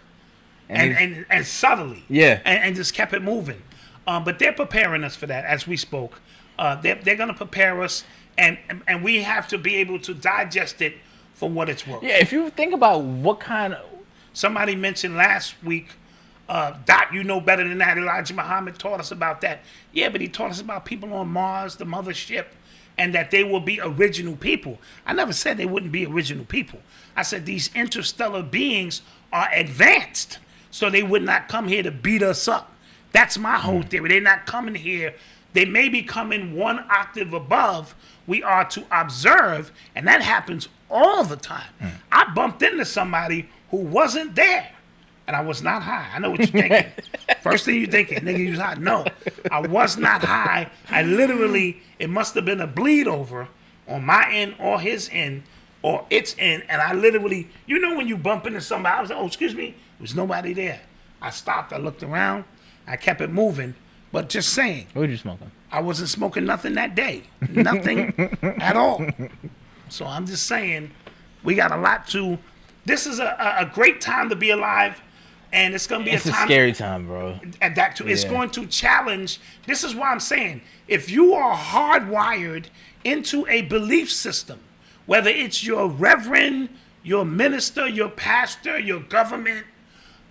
and subtly, and just kept it moving. But they're preparing us for that as we spoke. They're gonna prepare us, and we have to be able to digest it for what it's worth. Yeah, if you think about what kind of somebody mentioned last week. Dot, you know better than that. Elijah Muhammad taught us about that. Yeah, but he taught us about people on Mars, the mothership, and that they will be original people. I never said they wouldn't be original people. I said these interstellar beings are advanced, so they would not come here to beat us up. That's my whole theory. They're not coming here. They may be coming one octave above. We are to observe, and that happens all the time. I bumped into somebody who wasn't there. And I was not high. I know what you're thinking. First thing you're thinking, nigga, you was high. No, I was not high. I literally, it must have been a bleed over on my end or his end or its end. And I literally, you know when you bump into somebody, I was like, oh, excuse me. There was nobody there. I stopped. I looked around. I kept it moving. But just saying. What were you smoking? I wasn't smoking nothing that day. Nothing at all. So I'm just saying, we got a lot to, this is a great time to be alive. And it's going to be a scary time, bro. And that too. It's going to challenge. This is why I'm saying, if you are hardwired into a belief system, whether it's your reverend, your minister, your pastor, your government,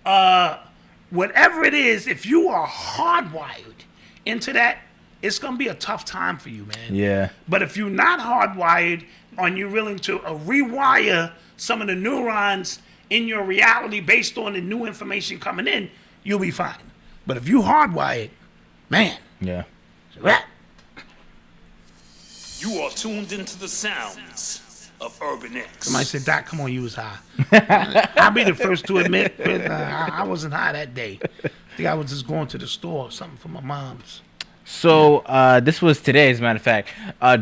whatever it is, if you are hardwired into that, it's going to be a tough time for you, man. Yeah. But if you're not hardwired and you're willing to rewire some of the neurons in your reality based on the new information coming in, you'll be fine. But if you hardwired, man. Yeah. You are tuned into the sounds of Urban X. Somebody said, Doc, come on, you was high. I'll be the first to admit, but I wasn't high that day. I think I was just going to the store or something for my mom's. So this was today, as a matter of fact.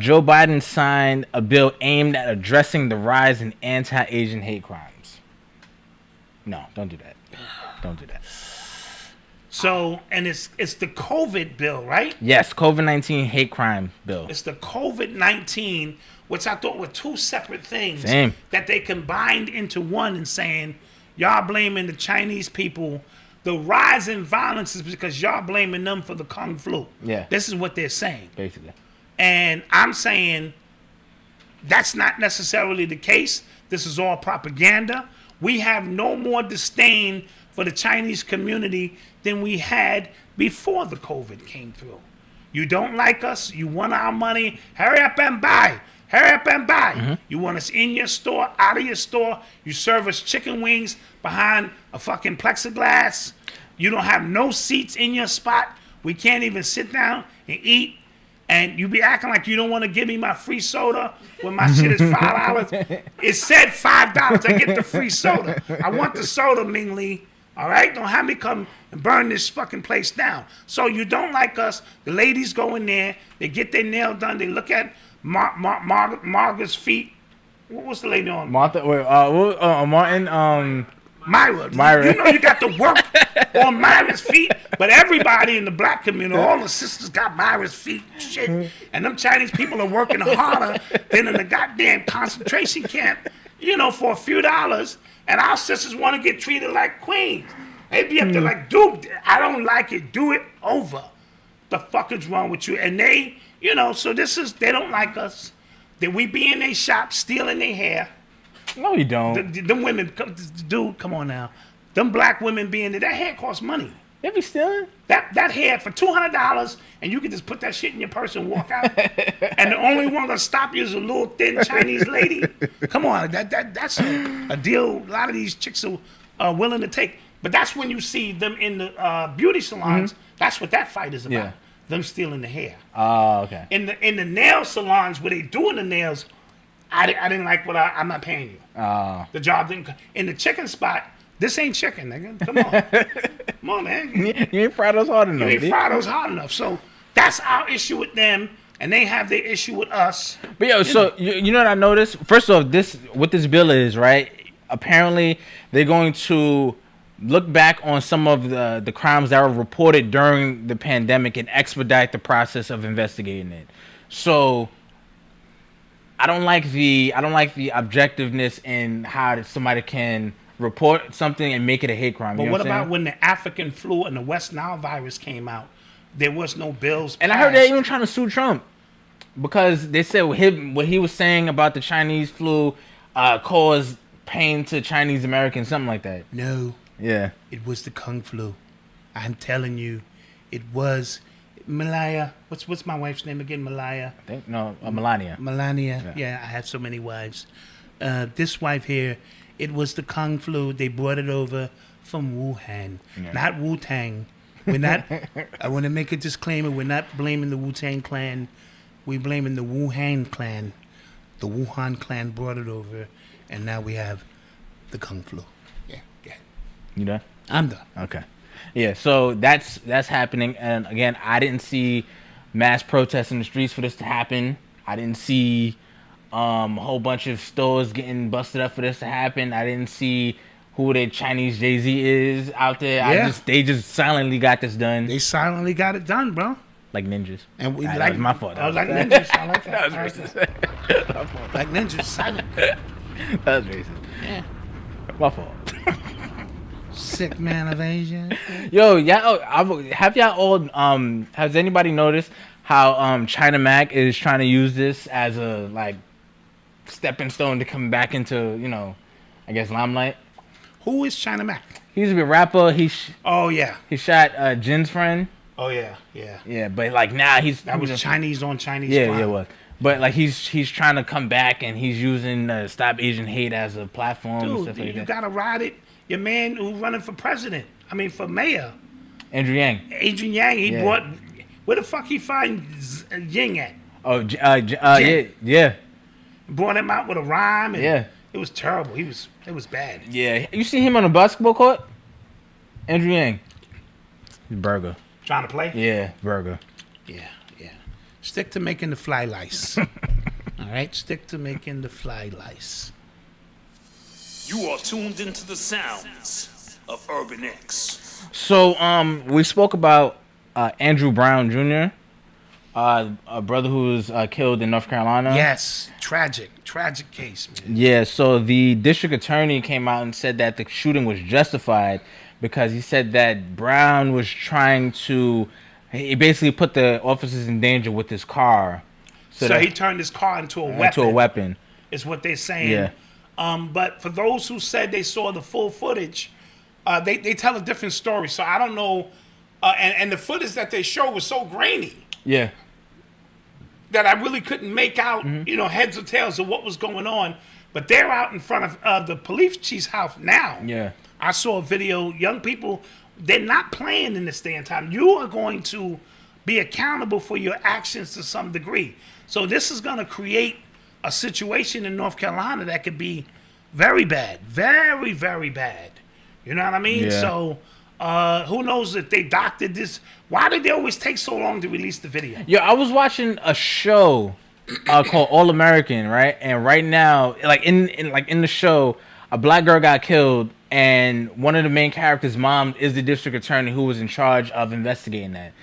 Joe Biden signed a bill aimed at addressing the rise in anti-Asian hate crimes. No, don't do that. Don't do that. So, and it's the COVID bill, right? Yes, COVID-19 hate crime bill. It's the COVID-19, which I thought were two separate things. Same. That they combined into one and saying, y'all blaming the Chinese people. The rise in violence is because y'all blaming them for the Kung flu. Yeah. This is what they're saying. Basically. And I'm saying that's not necessarily the case. This is all propaganda. We have no more disdain for the Chinese community than we had before the COVID came through. You don't like us, you want our money, hurry up and buy. Hurry up and buy. You want us in your store, out of your store. You serve us chicken wings behind a fucking plexiglass. You don't have no seats in your spot. We can't even sit down and eat. And you be acting like you don't want to give me my free soda when my shit is $5. It said $5. I get the free soda. I want the soda, Ming Lee. All right? Don't have me come and burn this fucking place down. So you don't like us. The ladies go in there. They get their nail done. They look at Marga's feet. What's the lady on? Martha. Wait, Martin. Myra. You know you got to work on Myra's feet, but everybody in the black community, all the sisters got Myra's feet and shit. And them Chinese people are working harder than in the goddamn concentration camp, you know, for a few dollars. And our sisters want to get treated like queens. They be up there like, dude, I don't like it. Do it over. The fuck is wrong with you? And they, you know, so they don't like us. That we be in their shop stealing their hair. No, you don't. Them women, dude, come on now. Them black women being there, that hair costs money. They be stealing? That hair for $200, and you can just put that shit in your purse and walk out. And the only one gonna stop you is a little thin Chinese lady. Come on, that's a deal a lot of these chicks are willing to take. But that's when you see them in the beauty salons. That's what that fight is about. Yeah. Them stealing the hair. Oh, okay. In the nail salons where they doing the nails, I didn't like what I'm not paying you. Oh. The job didn't. In the chicken spot, this ain't chicken, nigga. Come on. Come on, man. You ain't fried those hard enough. You ain't fried those hard enough. So that's our issue with them, and they have their issue with us. But yo, so you know what I noticed? First off, what this bill is, right? Apparently, they're going to look back on some of the crimes that were reported during the pandemic and expedite the process of investigating it. So I don't like the objectiveness in how somebody can report something and make it a hate crime. But you know what I'm about saying? when the African flu and the West Nile virus came out? There was no bills And I heard they're even trying to sue Trump because they said what he was saying about the Chinese flu caused pain to Chinese Americans, something like that. No. Yeah. It was the Kung flu. I'm telling you, it was Malaya. What's my wife's name again? Malaya. I think Melania. Melania. Yeah, I have so many wives. This wife here, it was the Kung flu. They brought it over from Wuhan, not Wu-Tang. We're not. I want to make a disclaimer. We're not blaming the Wu-Tang Clan. We're blaming the Wuhan Clan. The Wuhan Clan brought it over, and now we have the Kung flu. Yeah. You done? I'm done. Okay. Yeah, so that's happening. And again, I didn't see mass protests in the streets for this to happen. I didn't see a whole bunch of stores getting busted up for this to happen. I didn't see who the Chinese Jay-Z is out there. Yeah. They just silently got this done. They silently got it done, bro. Like ninjas. And we that like was my fault. I was like ninjas. I like that. That was racist. Like ninjas, silent. That was racist. Yeah. My fault. Sick man of Asia. Yo, have y'all all has anybody noticed how China Mac is trying to use this as a like stepping stone to come back into, you know, I guess limelight? Who is China Mac? He's a rapper. He shot Jin's friend. Oh yeah. Yeah, but like now that was Chinese on Chinese. Yeah, crime. yeah, it was. But like he's trying to come back and he's using Stop Asian Hate as a platform. Dude, and stuff like you that. gotta ride it. Your man who's running for president. I mean for mayor. Andrew Yang. Adrian Yang. He brought. Where the fuck he find Ying at? Oh, yeah. Brought him out with a rhyme. And Yeah. It was terrible. It was bad. Yeah, you see him on a basketball court? Andrew Yang. He's burger. Trying to play? Yeah, burger. Yeah. Stick to making the fly lice. All right? Stick to making the fly lice. You are tuned into the sounds of Urban X. So, we spoke about Andrew Brown Jr., a brother who was killed in North Carolina. Yes. Tragic case, man. Yeah, so the district attorney came out and said that the shooting was justified because he said that Brown was trying to... He basically put the officers in danger with his car. So he turned his car into a weapon. Is what they're saying. Yeah. But for those who said they saw the full footage, they tell a different story. So I don't know. And the footage that they show was so grainy. Yeah. That I really couldn't make out, heads or tails of what was going on. But they're out in front of the police chief's house now. Yeah. I saw a video. Young people, they're not playing in this day and time. You are going to be accountable for your actions to some degree. So this is going to create a situation in North Carolina that could be very bad. Very, very bad. You know what I mean? Yeah. So who knows if they doctored this. Why did they always take so long to release the video? Yeah, I was watching a show called All American, right? And right now, like in the show, a black girl got killed and one of the main characters' mom is the district attorney who was in charge of investigating that.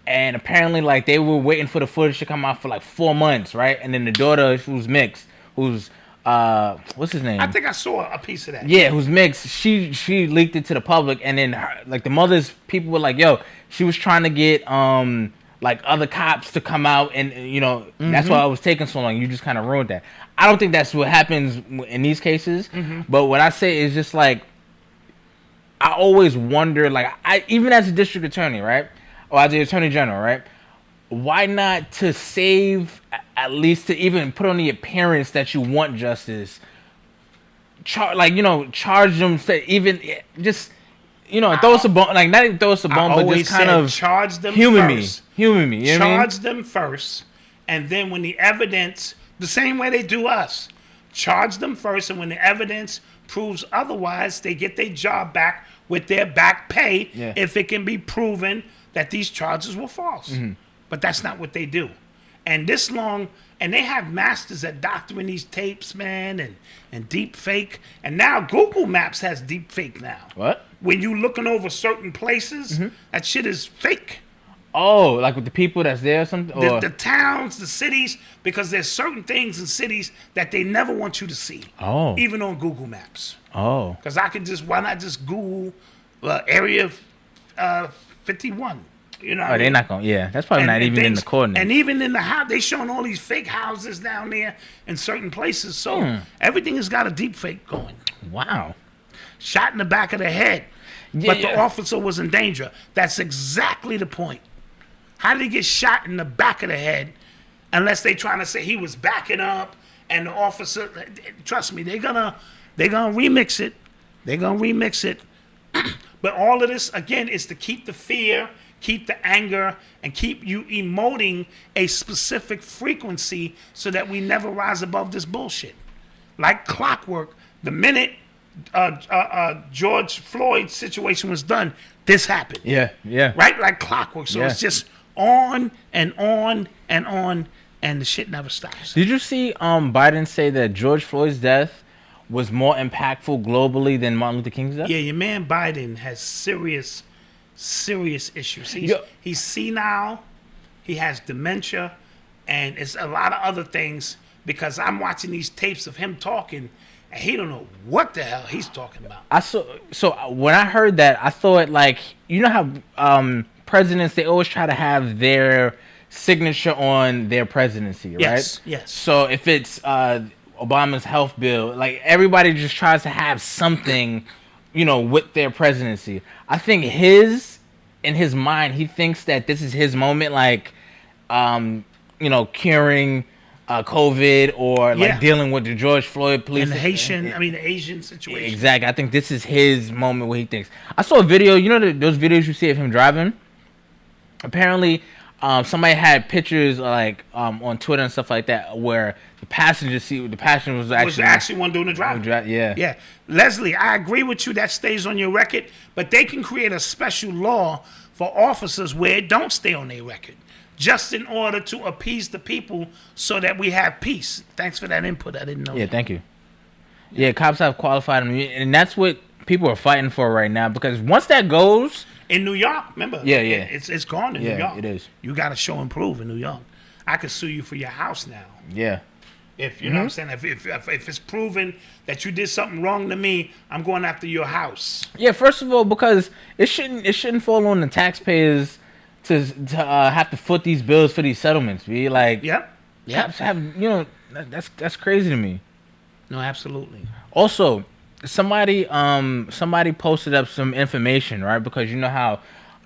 And apparently, like, they were waiting for the footage to come out for like 4 months, right? And then the daughter, who's mixed, who's what's his name? I think I saw a piece of that. Yeah, who's mixed. She leaked it to the public, and then like the mother's people were like, "Yo, she was trying to get like other cops to come out, and that's why it was taking so long. You just kind of ruined that." I don't think that's what happens in these cases, but what I say is just like, I always wonder, like, even as a district attorney, right, or as the attorney general, right, why not to save, at least to even put on the appearance that you want justice, charge them to even just, throw us a bone, like not even throw us a bone, but just kind of charge them human first. me. You know what I mean? Charge them first, and then when the evidence, the same way they do us, charge them first, and when the evidence proves otherwise, they get their job back with their back pay if it can be proven that these charges were false. But that's not what they do. And this long, and they have masters at doctoring these tapes, man, and deep fake. And now Google Maps has deep fake now. What? When you looking over certain places, that shit is fake. Oh, like with the people that's there or something? Or? The towns, the cities, because there's certain things in cities that they never want you to see. Oh. Even on Google Maps. Oh. Because why not just Google Area 51? They're not going to, that's probably not even in the coordinates. And even in the house, they showing all these fake houses down there in certain places. So everything has got a deep fake going. Wow. Shot in the back of the head. But the officer was in danger. That's exactly the point. How did he get shot in the back of the head unless they trying to say he was backing up and the officer, trust me, they're gonna remix it. They're going to remix it. But all of this, again, is to keep the fear, keep the anger, and keep you emoting a specific frequency so that we never rise above this bullshit. Like clockwork, the minute George Floyd's situation was done, this happened. Yeah. Right? Like clockwork. So it's just on and on and on, and the shit never stops. Did you see Biden say that George Floyd's death was more impactful globally than Martin Luther King's death? Yeah, your man Biden has serious issues. He's senile, he has dementia, and it's a lot of other things, because I'm watching these tapes of him talking, and he don't know what the hell he's talking about. So when I heard that, I thought, like, you know how presidents, they always try to have their signature on their presidency, right? Yes. So if it's Obama's health bill, like, everybody just tries to have something, with their presidency. I think in his mind, he thinks that this is his moment, like, curing COVID, or like dealing with the George Floyd police and the Asian situation. Exactly. I think this is his moment where he thinks. I saw a video, those videos you see of him driving? Apparently, somebody had pictures like on Twitter and stuff like that where the passenger was actually one doing the driving. Yeah. Leslie, I agree with you. That stays on your record, but they can create a special law for officers where it don't stay on their record, just in order to appease the people so that we have peace. Thanks for that input. I didn't know. Yeah, thank you. Yeah, cops have qualified them, and that's what people are fighting for right now, because once that goes in New York, remember? Yeah. It's gone in New York. Yeah, it is. You got to show and prove in New York. I could sue you for your house now. Yeah. If you know what I'm saying, if it's proven that you did something wrong to me, I'm going after your house. Yeah, first of all, because it shouldn't fall on the taxpayers to have to foot these bills for these settlements. Be like, cops have, that's crazy to me. No, absolutely. Also, somebody posted up some information, right? Because you know how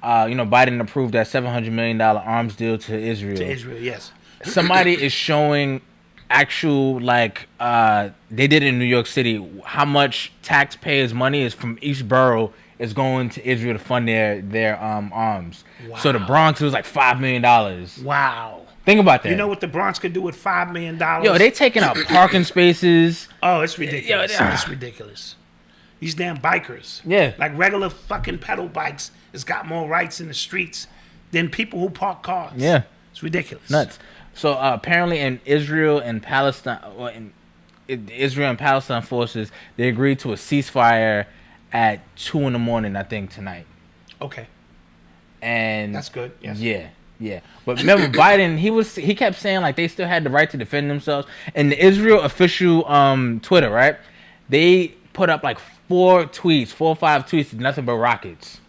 Biden approved that $700 million arms deal to Israel. To Israel, yes. Somebody is showing actual, like, they did it in New York City, how much taxpayers' money is from each borough is going to Israel to fund their arms. Wow. So the Bronx, it was like $5 million. Wow. Think about that. You know what the Bronx could do with $5 million? Yo, they taking out parking spaces. Oh, it's ridiculous. It's ridiculous. These damn bikers. Yeah. Like regular fucking pedal bikes has got more rights in the streets than people who park cars. Yeah. It's ridiculous. Nuts. So apparently in Israel and Palestine, Israel and Palestine forces, they agreed to a ceasefire at 2 a.m, I think, tonight. Okay. And that's good. Yes. Yeah. But remember, Biden, he kept saying like they still had the right to defend themselves. And the Israel official Twitter, right? They put up like 4 or 5 tweets, nothing but rockets.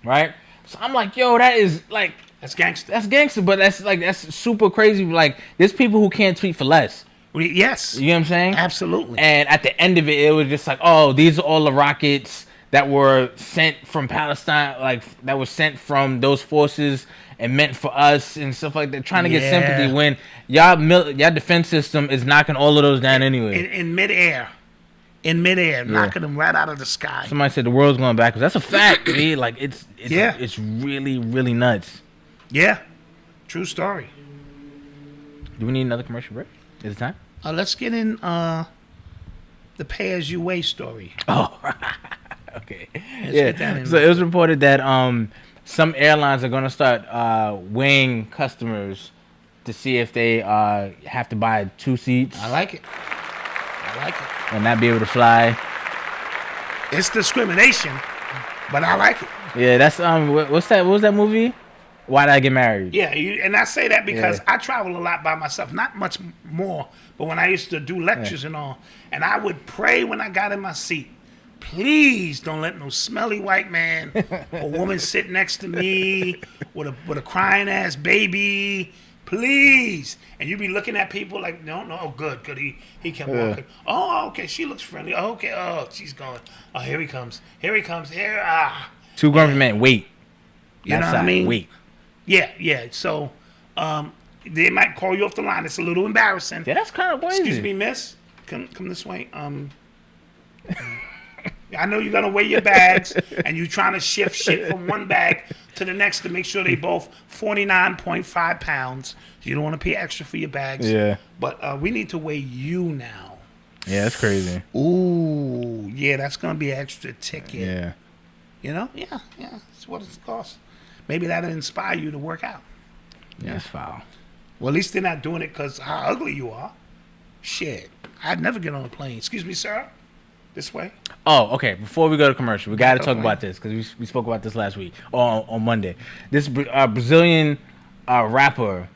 Right? So I'm like, yo, that is like that's gangster. That's gangster, but that's super crazy. Like, there's people who can't tweet for less. Yes. You know what I'm saying? Absolutely. And at the end of it, it was just like, oh, these are all the rockets that were sent from Palestine, like that were sent from those forces and meant for us and stuff like that, trying to get sympathy when y'all defense system is knocking all of those down anyway. In midair, knocking them right out of the sky. Somebody said the world's going backwards. That's a fact, dude. Like it's really, really nuts. Yeah, true story. Do we need another commercial break? Is it time? Let's get in the pay-as-you-weigh story. Oh, okay. So it was reported that some airlines are going to start weighing customers to see if they have to buy 2 seats. I like it. And not be able to fly. It's discrimination, but I like it. Yeah, that's what was that movie? Why Did I Get Married? Yeah, and I say that because I travel a lot by myself, not much more, but when I used to do lectures and all, and I would pray when I got in my seat, please don't let no smelly white man or woman sit next to me with a crying ass baby, please. And you be looking at people like, no, oh, good, he kept walking. Oh, okay, she looks friendly. Oh, okay, oh, she's going. Oh, here he comes, here, 2 grown men, wait. You know what I mean? Wait. Yeah. So, they might call you off the line. It's a little embarrassing. Yeah, that's kind of crazy. Excuse me, miss. Come this way. I know you're gonna weigh your bags, and you're trying to shift shit from one bag to the next to make sure they both 49.5 pounds. You don't want to pay extra for your bags. Yeah. But we need to weigh you now. Yeah, that's crazy. Ooh, yeah, that's gonna be an extra ticket. Yeah. You know? Yeah. That's what it's cost. Maybe that'll inspire you to work out. Yeah, that's foul. Well, at least they're not doing it because how ugly you are. Shit. I'd never get on a plane. Excuse me, sir. This way. Oh, okay. Before we go to commercial, we got to talk about this because we spoke about this last week on Monday. This Brazilian rapper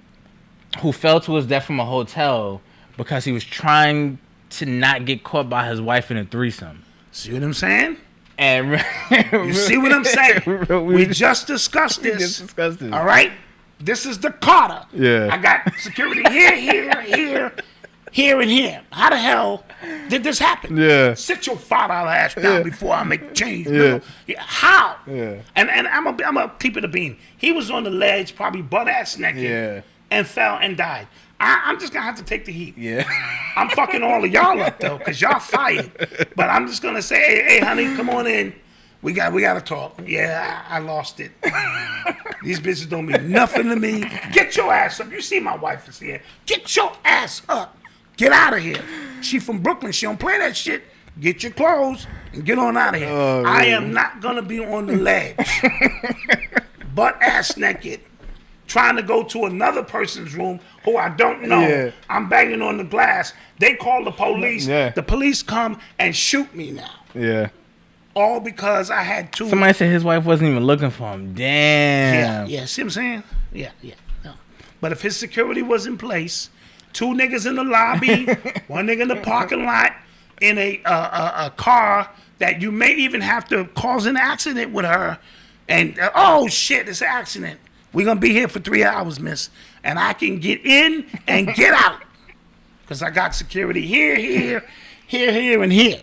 who fell to his death from a hotel because he was trying to not get caught by his wife in a threesome. See what I'm saying? And you see what I'm saying? We just discussed this. All right? This is the Carter. Yeah. I got security here, and here. How the hell did this happen? Yeah. Sit your $5 ass down before I make change. Yeah. How? Yeah. And I'm a keep it a bean. He was on the ledge, probably butt ass naked, and fell and died. I'm just gonna have to take the heat. Yeah. I'm fucking all of y'all up though, cause y'all fired. But I'm just gonna say, hey, honey, come on in. We gotta talk. Yeah, I lost it. These bitches don't mean nothing to me. Get your ass up. You see my wife is here. Get your ass up. Get out of here. She from Brooklyn. She don't play that shit. Get your clothes and get on out of here. Oh, I am not gonna be on the ledge, butt ass naked, trying to go to another person's room who I don't know. Yeah. I'm banging on the glass. They call the police. Yeah. The police come and shoot me now. Yeah. All because I had 2. Somebody said his wife wasn't even looking for him. Damn. Yeah. See what I'm saying? Yeah. No. But if his security was in place, 2 niggas in the lobby, 1 nigga in the parking lot, in a car that you may even have to cause an accident with her, and oh shit, it's an accident. We're gonna be here for 3 hours, miss, and I can get in and get out because I got security here, and here.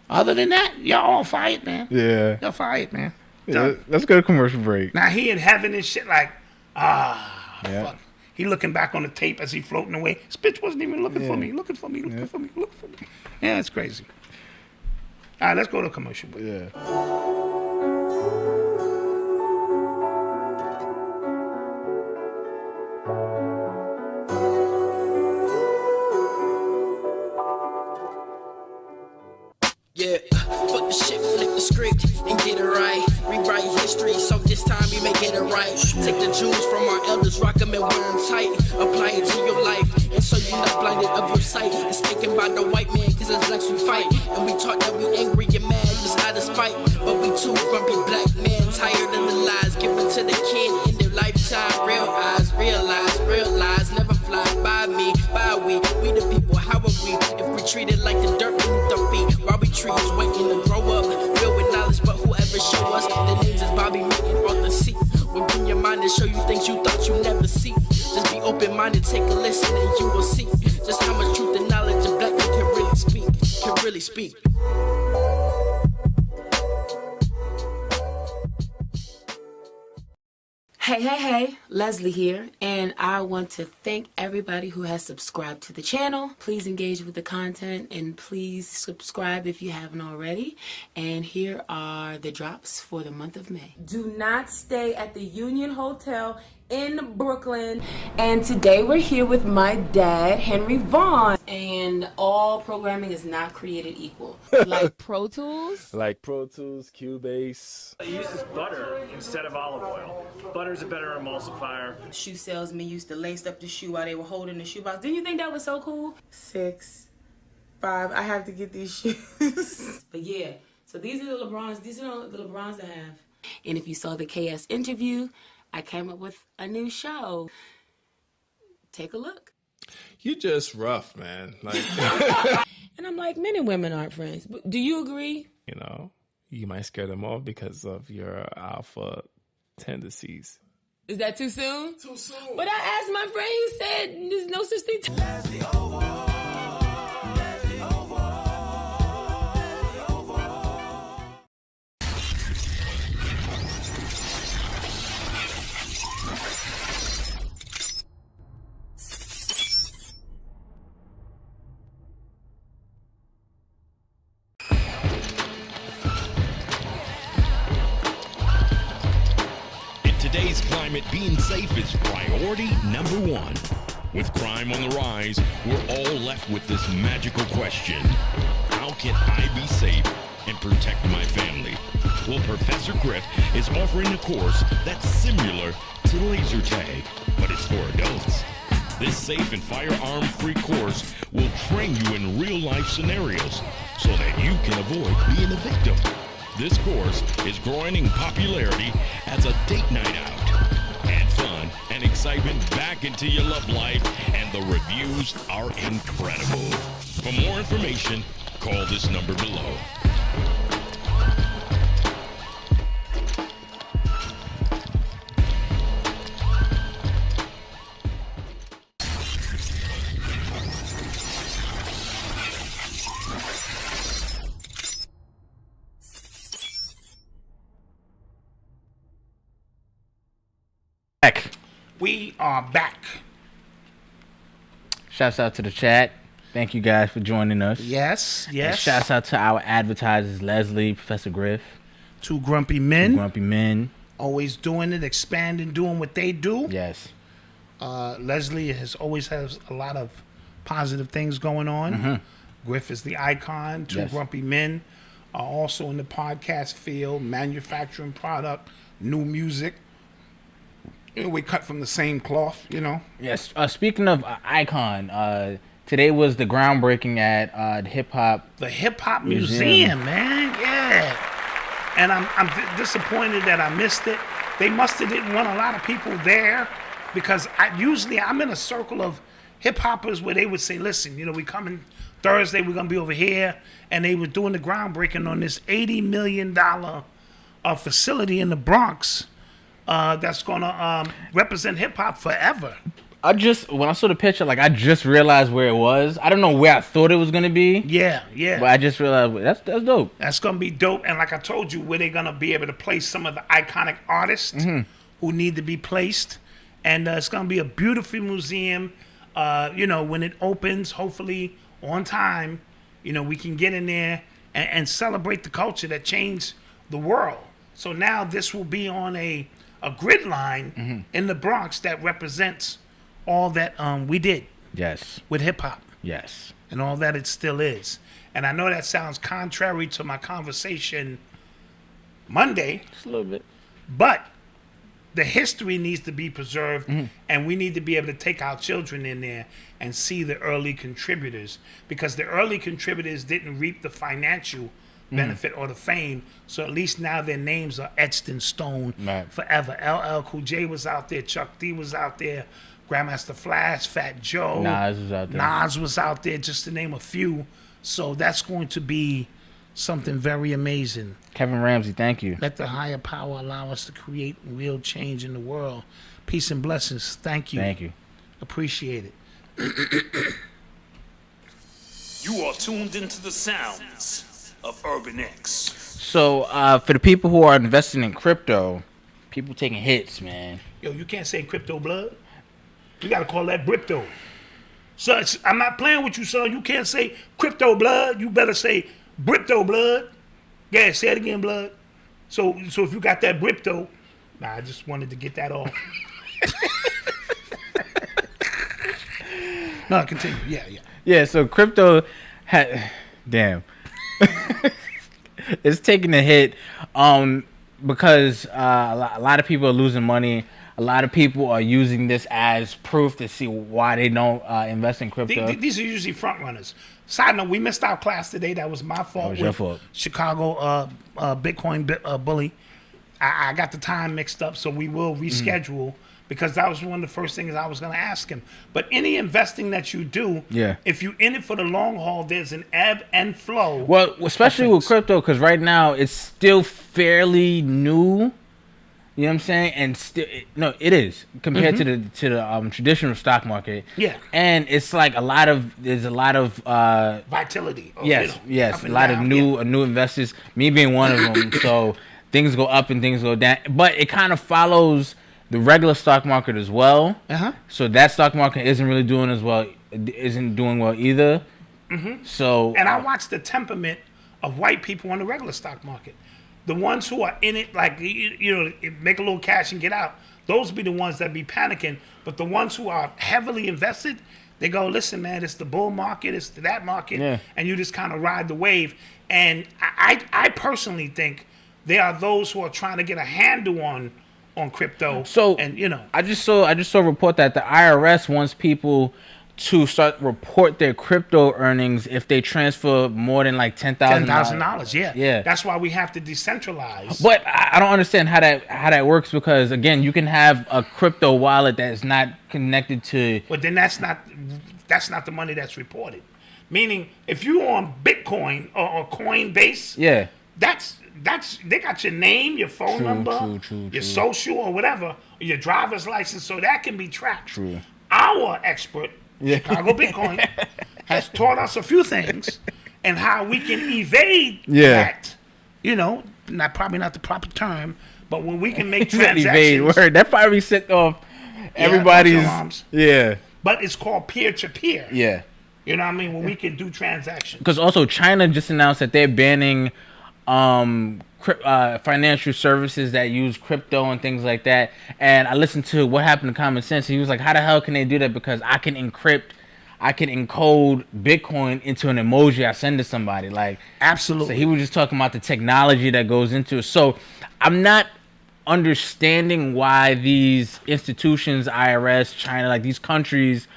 Other than that, y'all all fired, man. Yeah. Y'all fired, man. Yeah, let's go to commercial break. Now he in heaven and shit like, fuck. He looking back on the tape as he floating away. This bitch wasn't even looking for me. Looking for me. Yeah, it's crazy. All right, let's go to commercial break. Yeah. Yeah, fuck the shit, flip the script and get it right. Rewrite history, so this time we may get it right. Take the jewels from our elders, rock them and wear them tight. Apply it to your life, and so you're not blinded of your sight. It's taken by the white man, cause it's blacks who fight. And we talk that we angry and mad, just out show you things you thought you never see. Just be open-minded, take a listen, and you will see just how much truth and knowledge a black man can really speak. Can really speak. Hey, Leslie here, and I want to thank everybody who has subscribed to the channel. Please engage with the content, and please subscribe if you haven't already. And here are the drops for the month of May. Do not stay at the Union Hotel in Brooklyn. And today we're here with my dad, Henry Vaughn. And all programming is not created equal. Like Pro Tools? Like Pro Tools, Cubase. It uses butter instead of olive oil. Butter's a better emulsifier. Shoe salesmen used to lace up the shoe while they were holding the shoebox. Didn't you think that was so cool? 6, 5, I have to get these shoes. But yeah, so these are the LeBrons. These are the LeBrons I have. And if you saw the KS interview, I came up with a new show. Take a look. You just rough, man. Like, and I'm like, men and women aren't friends. But do you agree? You know, you might scare them off because of your alpha tendencies. Is that too soon? Too soon. But I asked my friend, he said there's no such thing. Today's climate, being safe is priority number one. With crime on the rise, we're all left with this magical question. How can I be safe and protect my family? Well, Professor Griff is offering a course that's similar to laser tag, but it's for adults. This safe and firearm-free course will train you in real-life scenarios so that you can avoid being a victim. This course is growing in popularity as a date night out. Add fun and excitement back into your love life, and the reviews are incredible. For more information, call this number below. We are back. Shouts out to the chat. Thank you guys for joining us. Yes. And shouts out to our advertisers, Leslie, Professor Griff. Two grumpy men. Always doing it, expanding, doing what they do. Yes. Leslie always has a lot of positive things going on. Mm-hmm. Griff is the icon. Two grumpy men are also in the podcast field, manufacturing product, new music. We cut from the same cloth, you know. Yes. Speaking of icon, today was the groundbreaking at the hip hop. The Hip Hop Museum, man. Yeah. And I'm disappointed that I missed it. They must have didn't want a lot of people there because I'm in a circle of hip hoppers where they would say, listen, you know, we coming Thursday, we're gonna be over here, and they were doing the groundbreaking on this $80 million facility in the Bronx. That's gonna represent hip hop forever. When I saw the picture, I just realized where it was. I don't know where I thought it was gonna be. Yeah. But I just realized that's dope. That's gonna be dope, and like I told you, where they're gonna be able to place some of the iconic artists who need to be placed, and it's gonna be a beautiful museum. You know, when it opens, hopefully on time, you know, we can get in there and celebrate the culture that changed the world. So now this will be on a grid line in the Bronx that represents all that we did. Yes. With hip hop. Yes. And all that it still is. And I know that sounds contrary to my conversation Monday. Just a little bit. But the history needs to be preserved, and we need to be able to take our children in there and see the early contributors, because the early contributors didn't reap the financial benefit or the fame, so at least now their names are etched in stone forever. LL Cool J was out there, Chuck D was out there, Grandmaster Flash, Fat Joe, Nas was out there, just to name a few. So that's going to be something very amazing. Kevin Ramsey, thank you. Let the higher power allow us to create real change in the world. Peace and blessings. Thank you. Thank you. Appreciate it. You are tuned into the sounds of Urban X. So, for the people who are investing in crypto, people taking hits, man. Yo, you can't say crypto blood. You got to call that crypto. So I'm not playing with you, son. You can't say crypto blood. You better say crypto blood. Yeah, say it again, blood. So if you got that crypto, I just wanted to get that off. No, continue. Yeah. Yeah, so crypto damn. It's taking a hit because a lot of people are losing money. A lot of people are using this as proof to see why they don't invest in crypto. These are usually front runners. Side note, we missed our class today. That was my fault. That was your fault. Chicago Bitcoin bully. I got the time mixed up, so we will reschedule because that was one of the first things I was going to ask him. But any investing that you do, if you're in it for the long haul, there's an ebb and flow. Well, especially with crypto, because right now it's still fairly new. You know what I'm saying? And still, it is compared to the traditional stock market. Yeah. And it's like there's a lot of vitality. Yes, a lot of new investors. Me being one of them. So things go up and things go down, but it kind of follows the regular stock market as well. So that stock market isn't really doing as well. Isn't doing well either. So and I watch the temperament of white people on the regular stock market. The ones who are in it, like, make a little cash and get out, those be the ones that be panicking. But the ones who are heavily invested, they go, listen, man, it's the bull market, it's that market, and you just kind of ride the wave. And I personally think there are those who are trying to get a handle on crypto. So, and I just saw a report that the IRS wants people to start report their crypto earnings if they transfer more than like $10,000. Yeah. That's why we have to decentralize. But I don't understand how that works because again, you can have a crypto wallet that is not connected to. But then that's not the money that's reported. Meaning, if you on Bitcoin or Coinbase, that's they got your name, your phone number, your social or whatever, or your driver's license, so that can be tracked. Our expert. Chicago Bitcoin has taught us a few things and how we can evade that. Probably not the proper term, but when we can make transactions. Evade word that probably set off everybody's. But it's called peer-to-peer. Yeah. You know what I mean? When we can do transactions. Because also China just announced that they're banning financial services that use crypto and things like that. And I listened to What Happened to Common Sense. He was like, how the hell can they do that? Because I can encode Bitcoin into an emoji I send to somebody. Like, absolutely. So he was just talking about the technology that goes into it. So I'm not understanding why these institutions, IRS, China, like these countries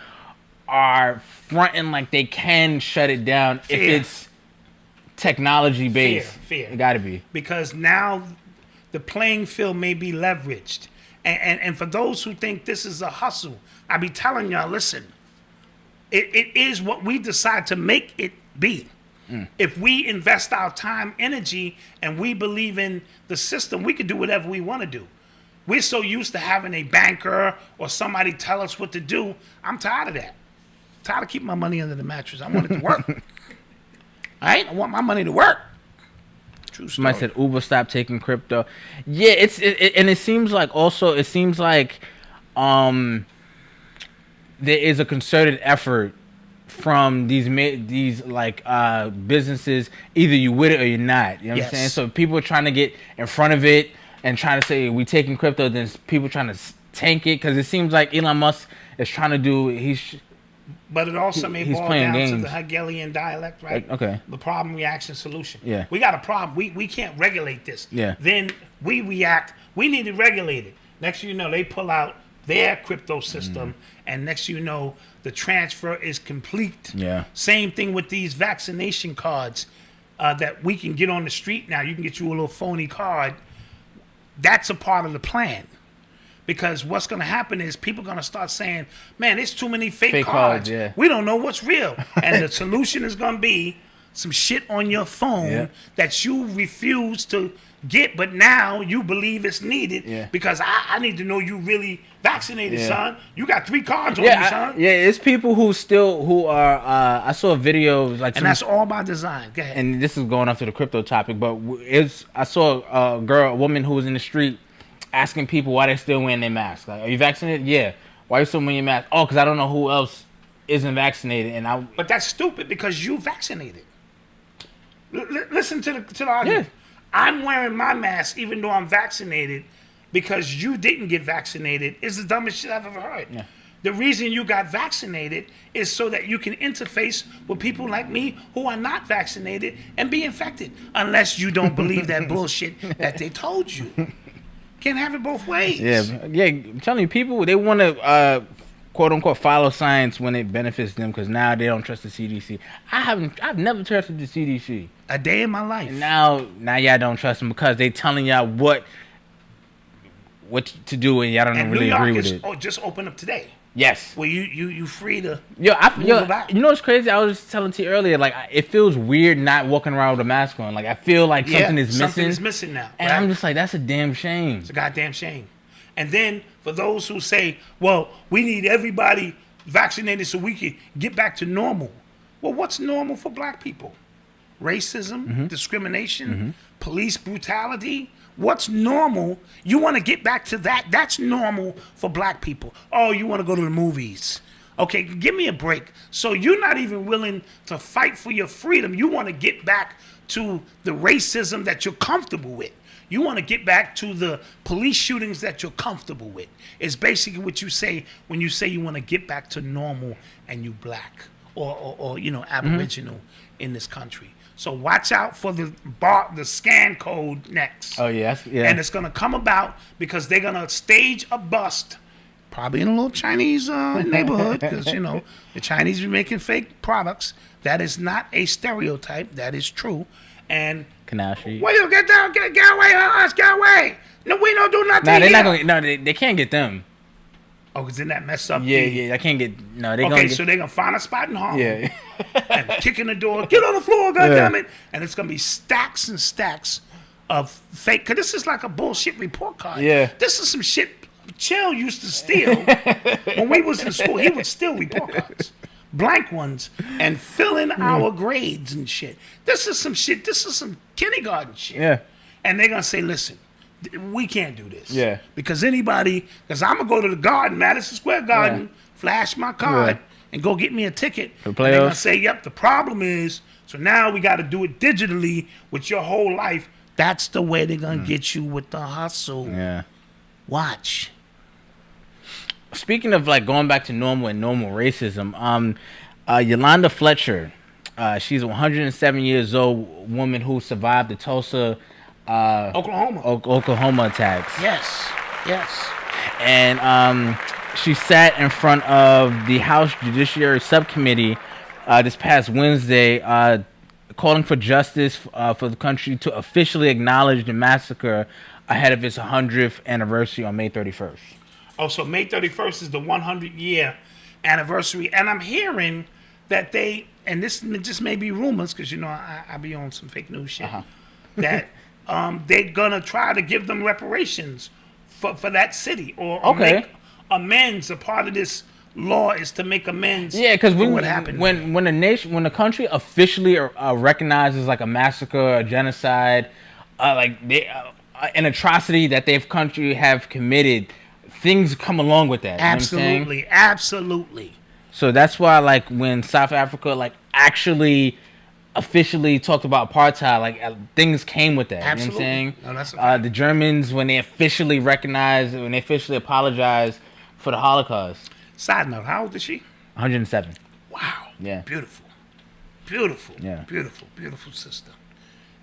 are fronting like they can shut it down if it's technology based. Fear. It gotta be. Because now the playing field may be leveraged. And for those who think this is a hustle, I be telling y'all, listen, it is what we decide to make it be. If we invest our time, energy, and we believe in the system, we can do whatever we want to do. We're so used to having a banker or somebody tell us what to do. I'm tired of that. I'm tired of keeping my money under the mattress. I want it to work. All right? I want my money to work. True story. Somebody said Uber stopped taking crypto. Yeah, and it seems like there is a concerted effort from these businesses. Either you with it or you're not. You know what I'm saying? So people are trying to get in front of it and trying to say we taking crypto. Then people trying to tank it because it seems like Elon Musk is trying to do. But it also may boil down to the Hegelian dialect, right? Okay. The problem, reaction, solution. Yeah. We got a problem. We can't regulate this. Yeah. Then we react. We need to regulate it. Next thing you know, they pull out their crypto system, and next thing you know, the transfer is complete. Yeah. Same thing with these vaccination cards that we can get on the street now. You can get you a little phony card. That's a part of the plan. Because what's going to happen is people are going to start saying, man, there's too many fake cards. Yeah. We don't know what's real. And the solution is going to be some shit on your phone Yeah. that you refuse to get, but now you believe it's needed because I need to know you really vaccinated, son. You got 3 cards on you, son. It's people who are. I saw a video like, And that's all by design. Go ahead. and this is going off to the crypto topic, but I saw a woman who was in the street asking people why they still wearing their mask. Like, are you vaccinated? Yeah. Why you still wearing your mask? Oh, because I don't know who else isn't vaccinated, But that's stupid because you vaccinated. Listen to the argument. I'm wearing my mask even though I'm vaccinated because you didn't get vaccinated is the dumbest shit I've ever heard. Yeah. The reason you got vaccinated is so that you can interface with people like me who are not vaccinated and be infected, unless you don't believe that bullshit that they told you. Can't have it both ways. Yeah. I'm telling you, people they want to quote unquote follow science when it benefits them because now they don't trust the CDC. I've never trusted the CDC a day in my life. And now y'all don't trust them because they telling y'all what to do and y'all don't really agree with it. Oh, just open up today. Yes. Well, you free to move about. You know what's crazy? I was just telling T earlier, like it feels weird not walking around with a mask on. Like I feel like something is missing. Something is missing now. And I'm just like, that's a damn shame. It's a goddamn shame. And then for those who say, well, we need everybody vaccinated so we can get back to normal. Well, what's normal for black people? Racism, discrimination, police brutality. What's normal? You want to get back to that? That's normal for black people. Oh, you want to go to the movies. Okay, give me a break. So you're not even willing to fight for your freedom. You want to get back to the racism that you're comfortable with. You want to get back to the police shootings that you're comfortable with. It's basically what you say when you say you want to get back to normal and you black or Aboriginal in this country. So watch out for the scan code next. Oh, yeah. And it's going to come about because they're going to stage a bust, probably in a little Chinese neighborhood, because, the Chinese be making fake products. That is not a stereotype. That is true. And Canal Street. Well, you get down, get away, us, get away. No, we don't do nothing. Nah, they're not going. No, they can't get them. Oh, because then that mess up. Yeah, I can't get. No, they okay, so they're gonna find a spot in Harlem. Yeah. And kick in the door, get on the floor, goddammit. And it's gonna be stacks and stacks of fake. Cause this is like a bullshit report card. Yeah. This is some shit Chill used to steal. When we was in school, he would steal report cards. Blank ones, and fill in our grades and shit. This is some shit. This is some kindergarten shit. Yeah. And they're gonna say, listen, we can't do this. Yeah. Because I'm gonna go to the garden, Madison Square Garden, flash my card, and go get me a ticket. For the and they're gonna playoffs? say, yep, the problem is, so now we gotta do it digitally with your whole life. That's the way they're gonna get you with the hustle. Yeah. Watch. Speaking of like going back to normal and normal racism, Yolanda Fletcher, she's a 107 years old woman who survived the Tulsa, Oklahoma attacks. Yes. And she sat in front of the House Judiciary Subcommittee this past Wednesday, calling for justice for the country to officially acknowledge the massacre ahead of its 100th anniversary on May 31st. Oh, so May 31st is the 100-year anniversary. And I'm hearing that and this just may be rumors, because, I be on some fake news shit, that they're going to try to give them reparations for that city or make amends. A part of this law is to make amends because for what happened. When the country officially recognizes like a massacre, a genocide, an atrocity that their country have committed, things come along with that. Absolutely, absolutely. So that's why, like, when South Africa, officially talked about apartheid, things came with that. Absolutely. You know what I'm saying? No, that's a fact. The Germans, when they officially apologized for the Holocaust. Side note, how old is she? 107. Wow. Yeah. Beautiful. Yeah. Beautiful sister.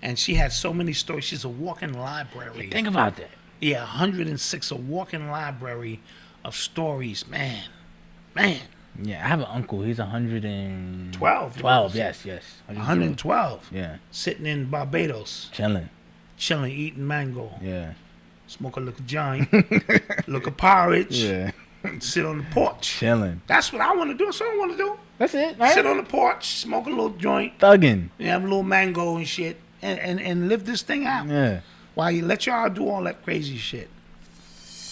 And she had so many stories. She's a walking library. Think about that. Yeah, 106, a walking library of stories. Man. Yeah, I have an uncle. He's 112. 12, yes. 112. Yeah. Sitting in Barbados. Chilling, eating mango. Yeah. Smoke a little joint. Look at porridge. Yeah. Sit on the porch. Chilling. That's what I want to do. That's what I want to do. That's it, right? Sit on the porch, smoke a little joint. Thugging. You have a little mango and shit. And live this thing out. Yeah. While you let y'all do all that crazy shit.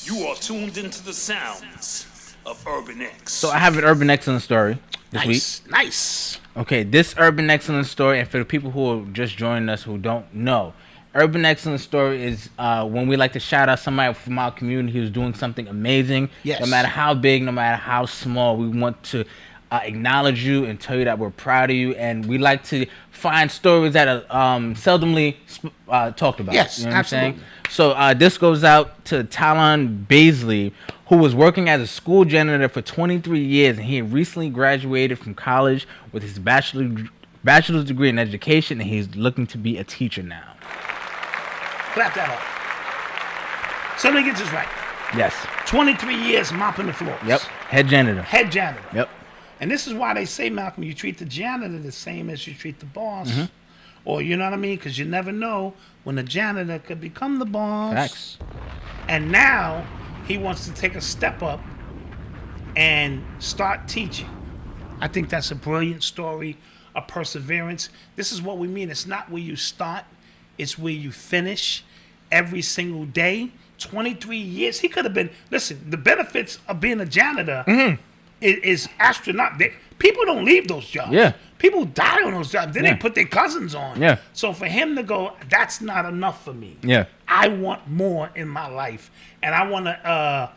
You are tuned into the sounds of Urban X. So I have an Urban Excellence story this week. Nice. Okay, this Urban Excellence story, and for the people who are just joining us who don't know, Urban Excellence story is when we like to shout out somebody from our community who's doing something amazing. Yes. No matter how big, no matter how small, we want to acknowledge you and tell you that we're proud of you. And we like to find stories that are seldomly talked about. Yes, you know what absolutely. I'm saying? So this goes out to Talon Baisley, who was working as a school janitor for 23 years, and he had recently graduated from college with his bachelor's degree in education, and he's looking to be a teacher now. Clap that up. So let me get this right. Yes. 23 years mopping the floors. Yep. Head janitor. Head janitor. Yep. And this is why they say, Malcolm, you treat the janitor the same as you treat the boss. Mm-hmm. Or, you know what I mean? Because you never know when the janitor could become the boss. Facts. And now he wants to take a step up and start teaching. I think that's a brilliant story of perseverance. This is what we mean. It's not where you start. It's where you finish every single day. 23 years. He could have been... Listen, the benefits of being a janitor is astronomical. People don't leave those jobs. Yeah. People die on those jobs. Then Yeah. they put their cousins on. Yeah. So for him to go, that's not enough for me. Yeah. I want more in my life. And I want to,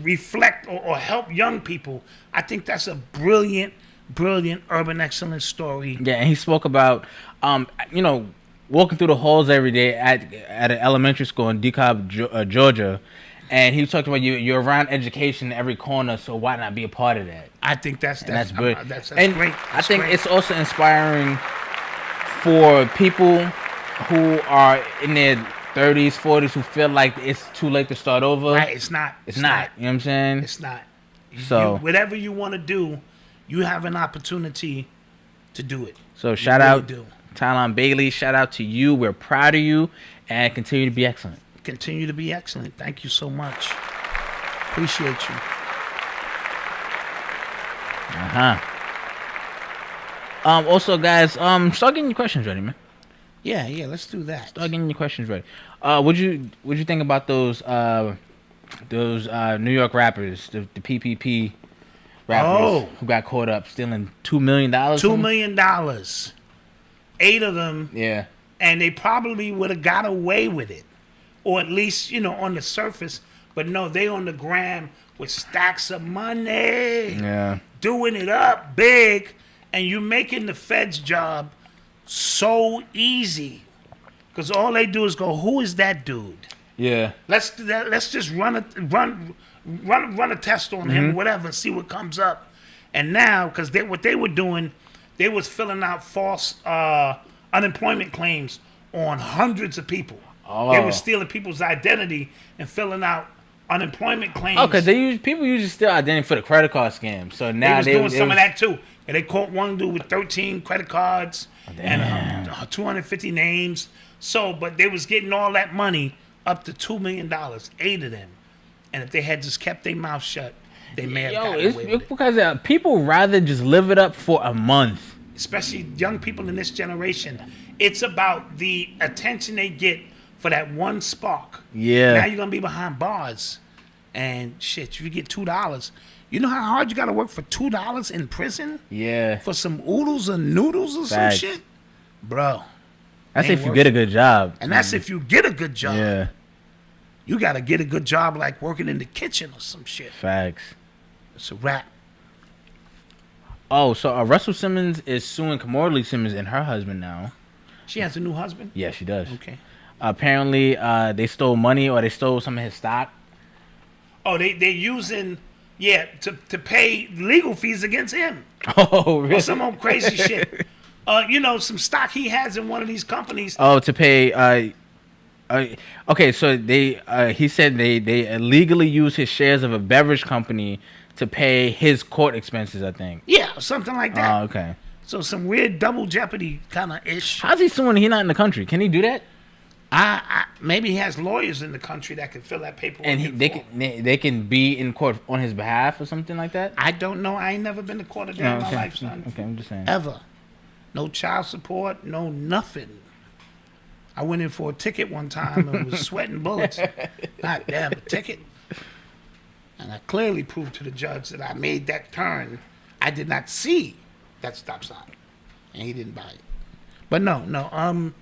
reflect or help young people. I think that's a brilliant urban excellence story. Yeah, and he spoke about, walking through the halls every day at an elementary school in DeKalb, Georgia. And he talked about you're around education in every corner, so why not be a part of that? I think that's good. That's and great. I think it's also inspiring for people who are in their 30s, 40s who feel like it's too late to start over. Right, it's not. It's not. You know what I'm saying? It's not. So whatever you want to do, you have an opportunity to do it. So shout out Talon Bailey. Shout out to you. We're proud of you, and continue to be excellent. Continue to be excellent. Thank you so much. Appreciate you. Also, guys, start getting your questions ready, man. Yeah, let's do that. Start getting your questions ready. What'd you think about those New York rappers, the PPP rappers who got caught up stealing $2 million? $2 million. 8 of them. Yeah. And they probably would have got away with it. Or at least, on the surface. But no, they on the gram with stacks of money. Yeah. Doing it up big. And you're making the Fed's job so easy. Because all they do is go, who is that dude? Yeah. Let's just run a test on him, whatever, and see what comes up. And now, because what they were doing, they was filling out false unemployment claims on hundreds of people. Oh. They were stealing people's identity and filling out unemployment claims. Oh, because people usually steal identity for the credit card scam. So now they was doing some of that too. And they caught one dude with 13 credit cards and 250 names. So, but they was getting all that money up to $2 million, 8 of them. And if they had just kept their mouth shut, they may have gotten away with it. It's because people rather just live it up for a month. Especially young people in this generation. It's about the attention they get for that one spark. Yeah. Now you're going to be behind bars. And shit, if you get $2, you know how hard you got to work for $2 in prison? Yeah. For some oodles or noodles or some shit? Bro. That's if you get a good job. And that's if you get a good job. Yeah. You got to get a good job like working in the kitchen or some shit. Facts. It's a wrap. Oh, so Russell Simmons is suing Kamora Simmons and her husband now. She has a new husband? Yeah, she does. Okay. Apparently, they stole money or they stole some of his stock. Oh, they're using, to pay legal fees against him. Oh, really? Or some old crazy shit. Some stock he has in one of these companies. Oh, to pay. Okay, so he said they illegally used his shares of a beverage company to pay his court expenses, I think. Yeah, something like that. Oh, okay. So some weird double jeopardy kind of ish. How's he suing? He's not in the country. Can he do that? Maybe he has lawyers in the country that can fill that paperwork. And they can be in court on his behalf or something like that? I don't know. I ain't never been to court a day in my life, son. Okay, I'm just saying. Ever. No child support, no nothing. I went in for a ticket one time and was sweating bullets. God damn, a ticket. And I clearly proved to the judge that I made that turn. I did not see that stop sign. And he didn't buy it. But no.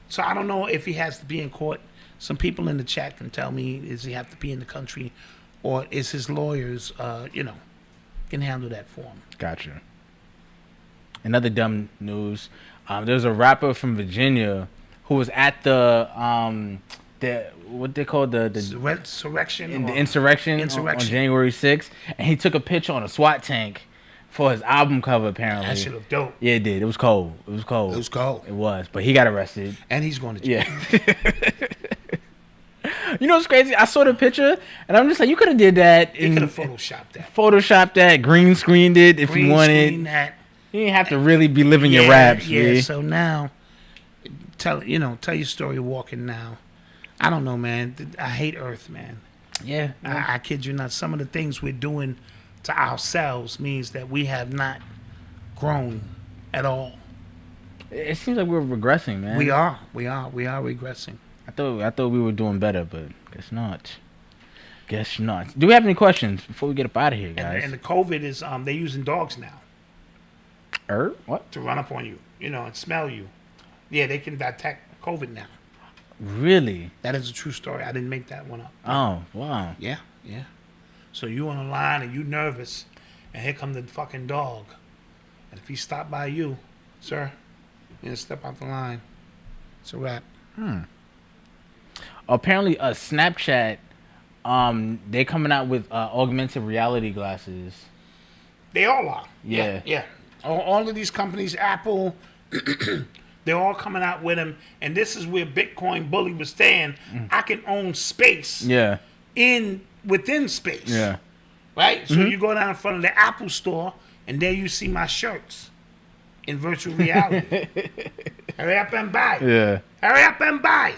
So I don't know if he has to be in court. Some people in the chat can tell me, does he have to be in the country, or is his lawyers, can handle that for him. Gotcha. Another dumb news. There's a rapper from Virginia who was at the what they call the insurrection. The insurrection on January 6th, and he took a picture on a SWAT tank for his album cover, apparently. That shit looked dope. Yeah, it did. It was cold. It was, but he got arrested. And he's going to jail. Yeah. You know what's crazy? I saw the picture, and I'm just like, you could have did that. You could have photoshopped that. Green screened it if you wanted. That. You didn't have to really be living your raps. Yeah, really. So now, tell your story walking now. I don't know, man. I hate Earth, man. Yeah. I kid you not. Some of the things we're doing to ourselves means that we have not grown at all. It seems like we're regressing, man. We are regressing. I thought we were doing better, but guess not. Do we have any questions before we get up out of here, guys? And the COVID is they're using dogs now. What? To run up on you, and smell you. Yeah, they can detect COVID now. Really? That is a true story. I didn't make that one up. Oh, wow. Yeah. So you on the line and you nervous, and here come the fucking dog. And if he stop by you, sir, you step out the line. It's a wrap. Apparently, Snapchat, they're coming out with augmented reality glasses. They all are. Yeah. All of these companies, Apple, they're all coming out with them. And this is where Bitcoin Bully was saying, I can own space. Yeah. Within space. Yeah. Right? So you go down in front of the Apple store, and there you see my shirts in virtual reality. Hurry up and buy. Yeah. Hurry up and buy.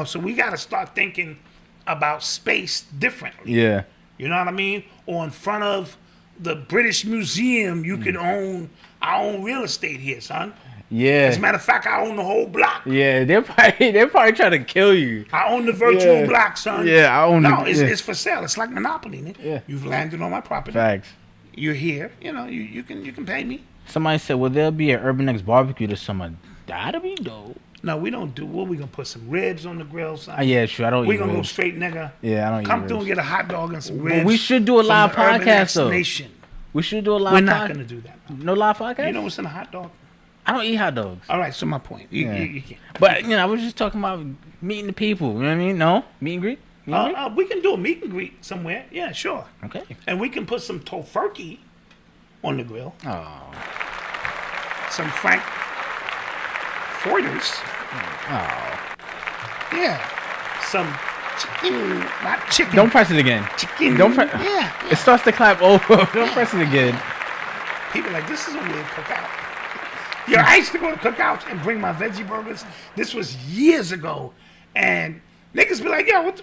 So we got to start thinking about space differently. Yeah. You know what I mean? Or in front of the British Museum, you can own our own real estate here, son. Yeah. As a matter of fact, I own the whole block. Yeah, they're probably trying to kill you. I own the virtual block, son. Yeah, I own it. It's for sale. It's like Monopoly, man. Yeah. You've landed on my property. Facts. You're here. You can pay me. Somebody said, "Will there be an Urban X barbecue this summer?" That'd be dope. No, we don't do. What we gonna put some ribs on the grill, son? Yeah, sure. I don't. We eat gonna ribs. go straight, nigga. Yeah, I don't. Come eat through ribs. and get a hot dog and some ribs. Well, we should do a live podcast though. Nation. We should do a live. We're not gonna do that. No live podcast. You know what's in a hot dog? I don't eat hot dogs. All right, so my point. You can't. But I was just talking about meeting the people. You know what I mean? No meet and greet. We can do a meet and greet somewhere. Yeah, sure. Okay. And we can put some tofurkey on the grill. Oh. Some Frank Foyters. Oh. Yeah. Some chicken, not chicken. Don't press it again. Chicken. Don't press. Yeah. It starts to clap over. Don't press it again. People are like, this is a weird cookout. Yo, I used to go to cookouts and bring my veggie burgers. This was years ago. And niggas be like, yo, what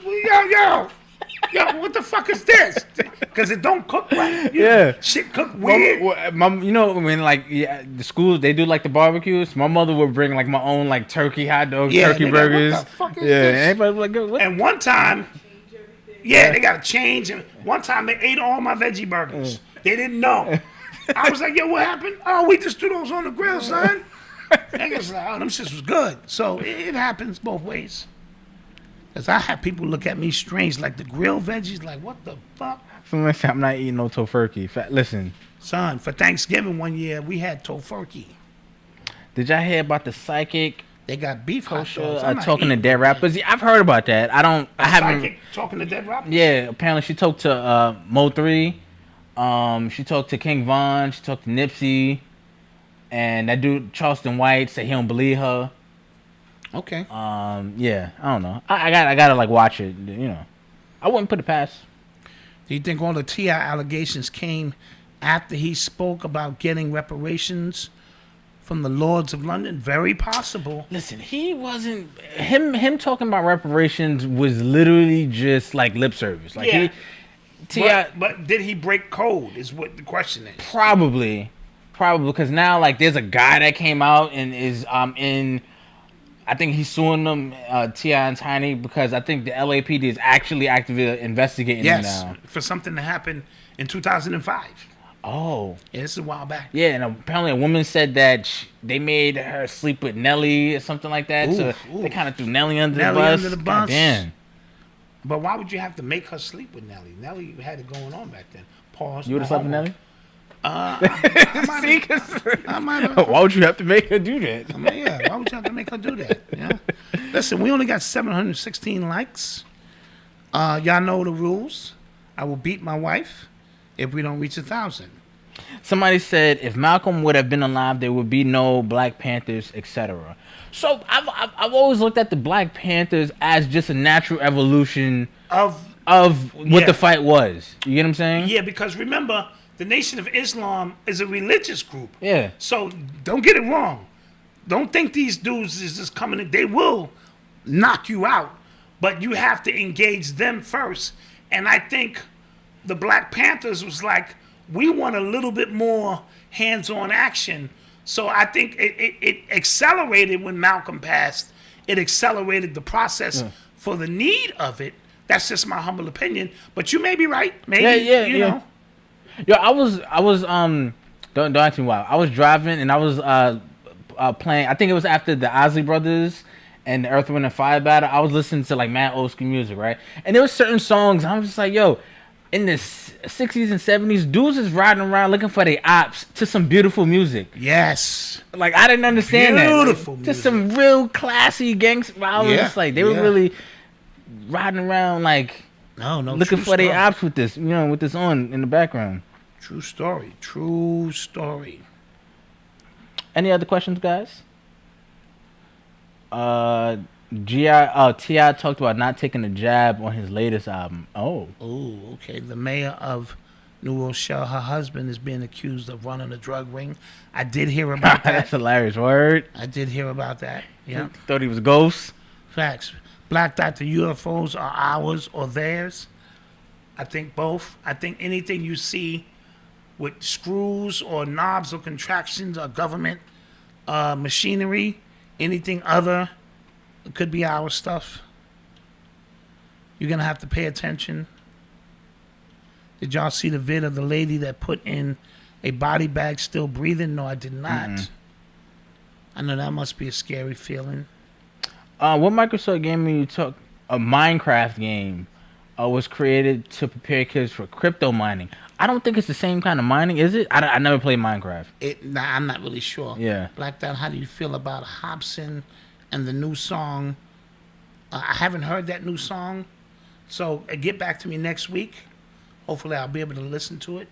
the fuck is this? Because it don't cook right. Shit cook weird. When the schools, they do like the barbecues, my mother would bring like my own like turkey hot dogs, turkey burgers. What the fuck is this? Everybody was like, what? And one time, they got to change. And one time they ate all my veggie burgers. They didn't know. I was like, yo, what happened? Oh, we just threw those on the grill, son. Niggas like, oh, them shits was good. So it happens both ways. Because I have people look at me strange, like the grilled veggies, like, what the fuck? Somebody said I'm not eating no tofurkey. Listen. Son, for Thanksgiving one year, we had tofurkey. Did y'all hear about the psychic? They got beef hot dogs. Talking to dead rappers. Yeah, I've heard about that. I haven't. Psychic talking to dead rappers? Yeah, apparently she talked to Mo 3. She talked to King Von. She talked to Nipsey. And that dude, Charleston White, said he don't believe her. Okay. Yeah, I don't know. I gotta like watch it. I wouldn't put it past. Do you think all the T.I. allegations came after he spoke about getting reparations from the Lords of London? Very possible. Listen, he wasn't him talking about reparations was literally just like lip service. Like Yeah. T.I. But did he break code? Is what the question is. Probably because now like there's a guy that came out and is in. I think he's suing them, T.I. and Tiny, because I think the LAPD is actually actively investigating him now. For something that happened in 2005. Oh. Yeah, this is a while back. Yeah, and apparently a woman said that they made her sleep with Nelly or something like that. So they kind of threw Nelly under the bus. God damn. But why would you have to make her sleep with Nelly? Nelly had it going on back then. Pause. You would have slept with Nelly? I might have. Why would you have to make her do that? Why would you have to make her do that? Yeah. Listen, we only got 716 likes. Y'all know the rules. I will beat my wife if we don't reach 1,000. Somebody said if Malcolm would have been alive, there would be no Black Panthers, etc. So I've always looked at the Black Panthers as just a natural evolution of what the fight was. You get what I'm saying? Yeah, because remember, the Nation of Islam is a religious group. Yeah. So don't get it wrong. Don't think these dudes is just coming in. They will knock you out, but you have to engage them first. And I think the Black Panthers was like, we want a little bit more hands-on action. So I think it accelerated when Malcolm passed. It accelerated the process for the need of it. That's just my humble opinion. But you may be right. Maybe, you know. Yo, I was don't ask me why. I was driving and I was playing. I think it was after the Isley Brothers and the Earth, Wind and Fire battle. I was listening to like mad old school music, right? And there was certain songs I was just like, yo, in the 60s and 70s, dudes is riding around looking for their ops to some beautiful music. Yes. Like I didn't understand that. Beautiful music. To some real classy gangster. I was just like, they were really riding around like looking for their ops with this, with this on in the background. True story. True story. Any other questions, guys? T.I. talked about not taking a jab on his latest album. Oh, okay. The mayor of New Rochelle, her husband is being accused of running a drug ring. I did hear about that. That's hilarious. Word. I did hear about that. Yeah. Thought he was a ghost. Facts. Black Dot, the UFOs are ours or theirs. I think both. I think anything you see with screws or knobs or contractions or government machinery, anything other, it could be our stuff. You're going to have to pay attention. Did y'all see the vid of the lady that put in a body bag still breathing? No, I did not. Mm-mm. I know that must be a scary feeling. What Microsoft game you took? A Minecraft game was created to prepare kids for crypto mining. I don't think it's the same kind of mining, is it? I never played Minecraft. I'm not really sure. Yeah. Black Dot, how do you feel about Hobson and the new song? I haven't heard that new song, so get back to me next week. Hopefully, I'll be able to listen to it.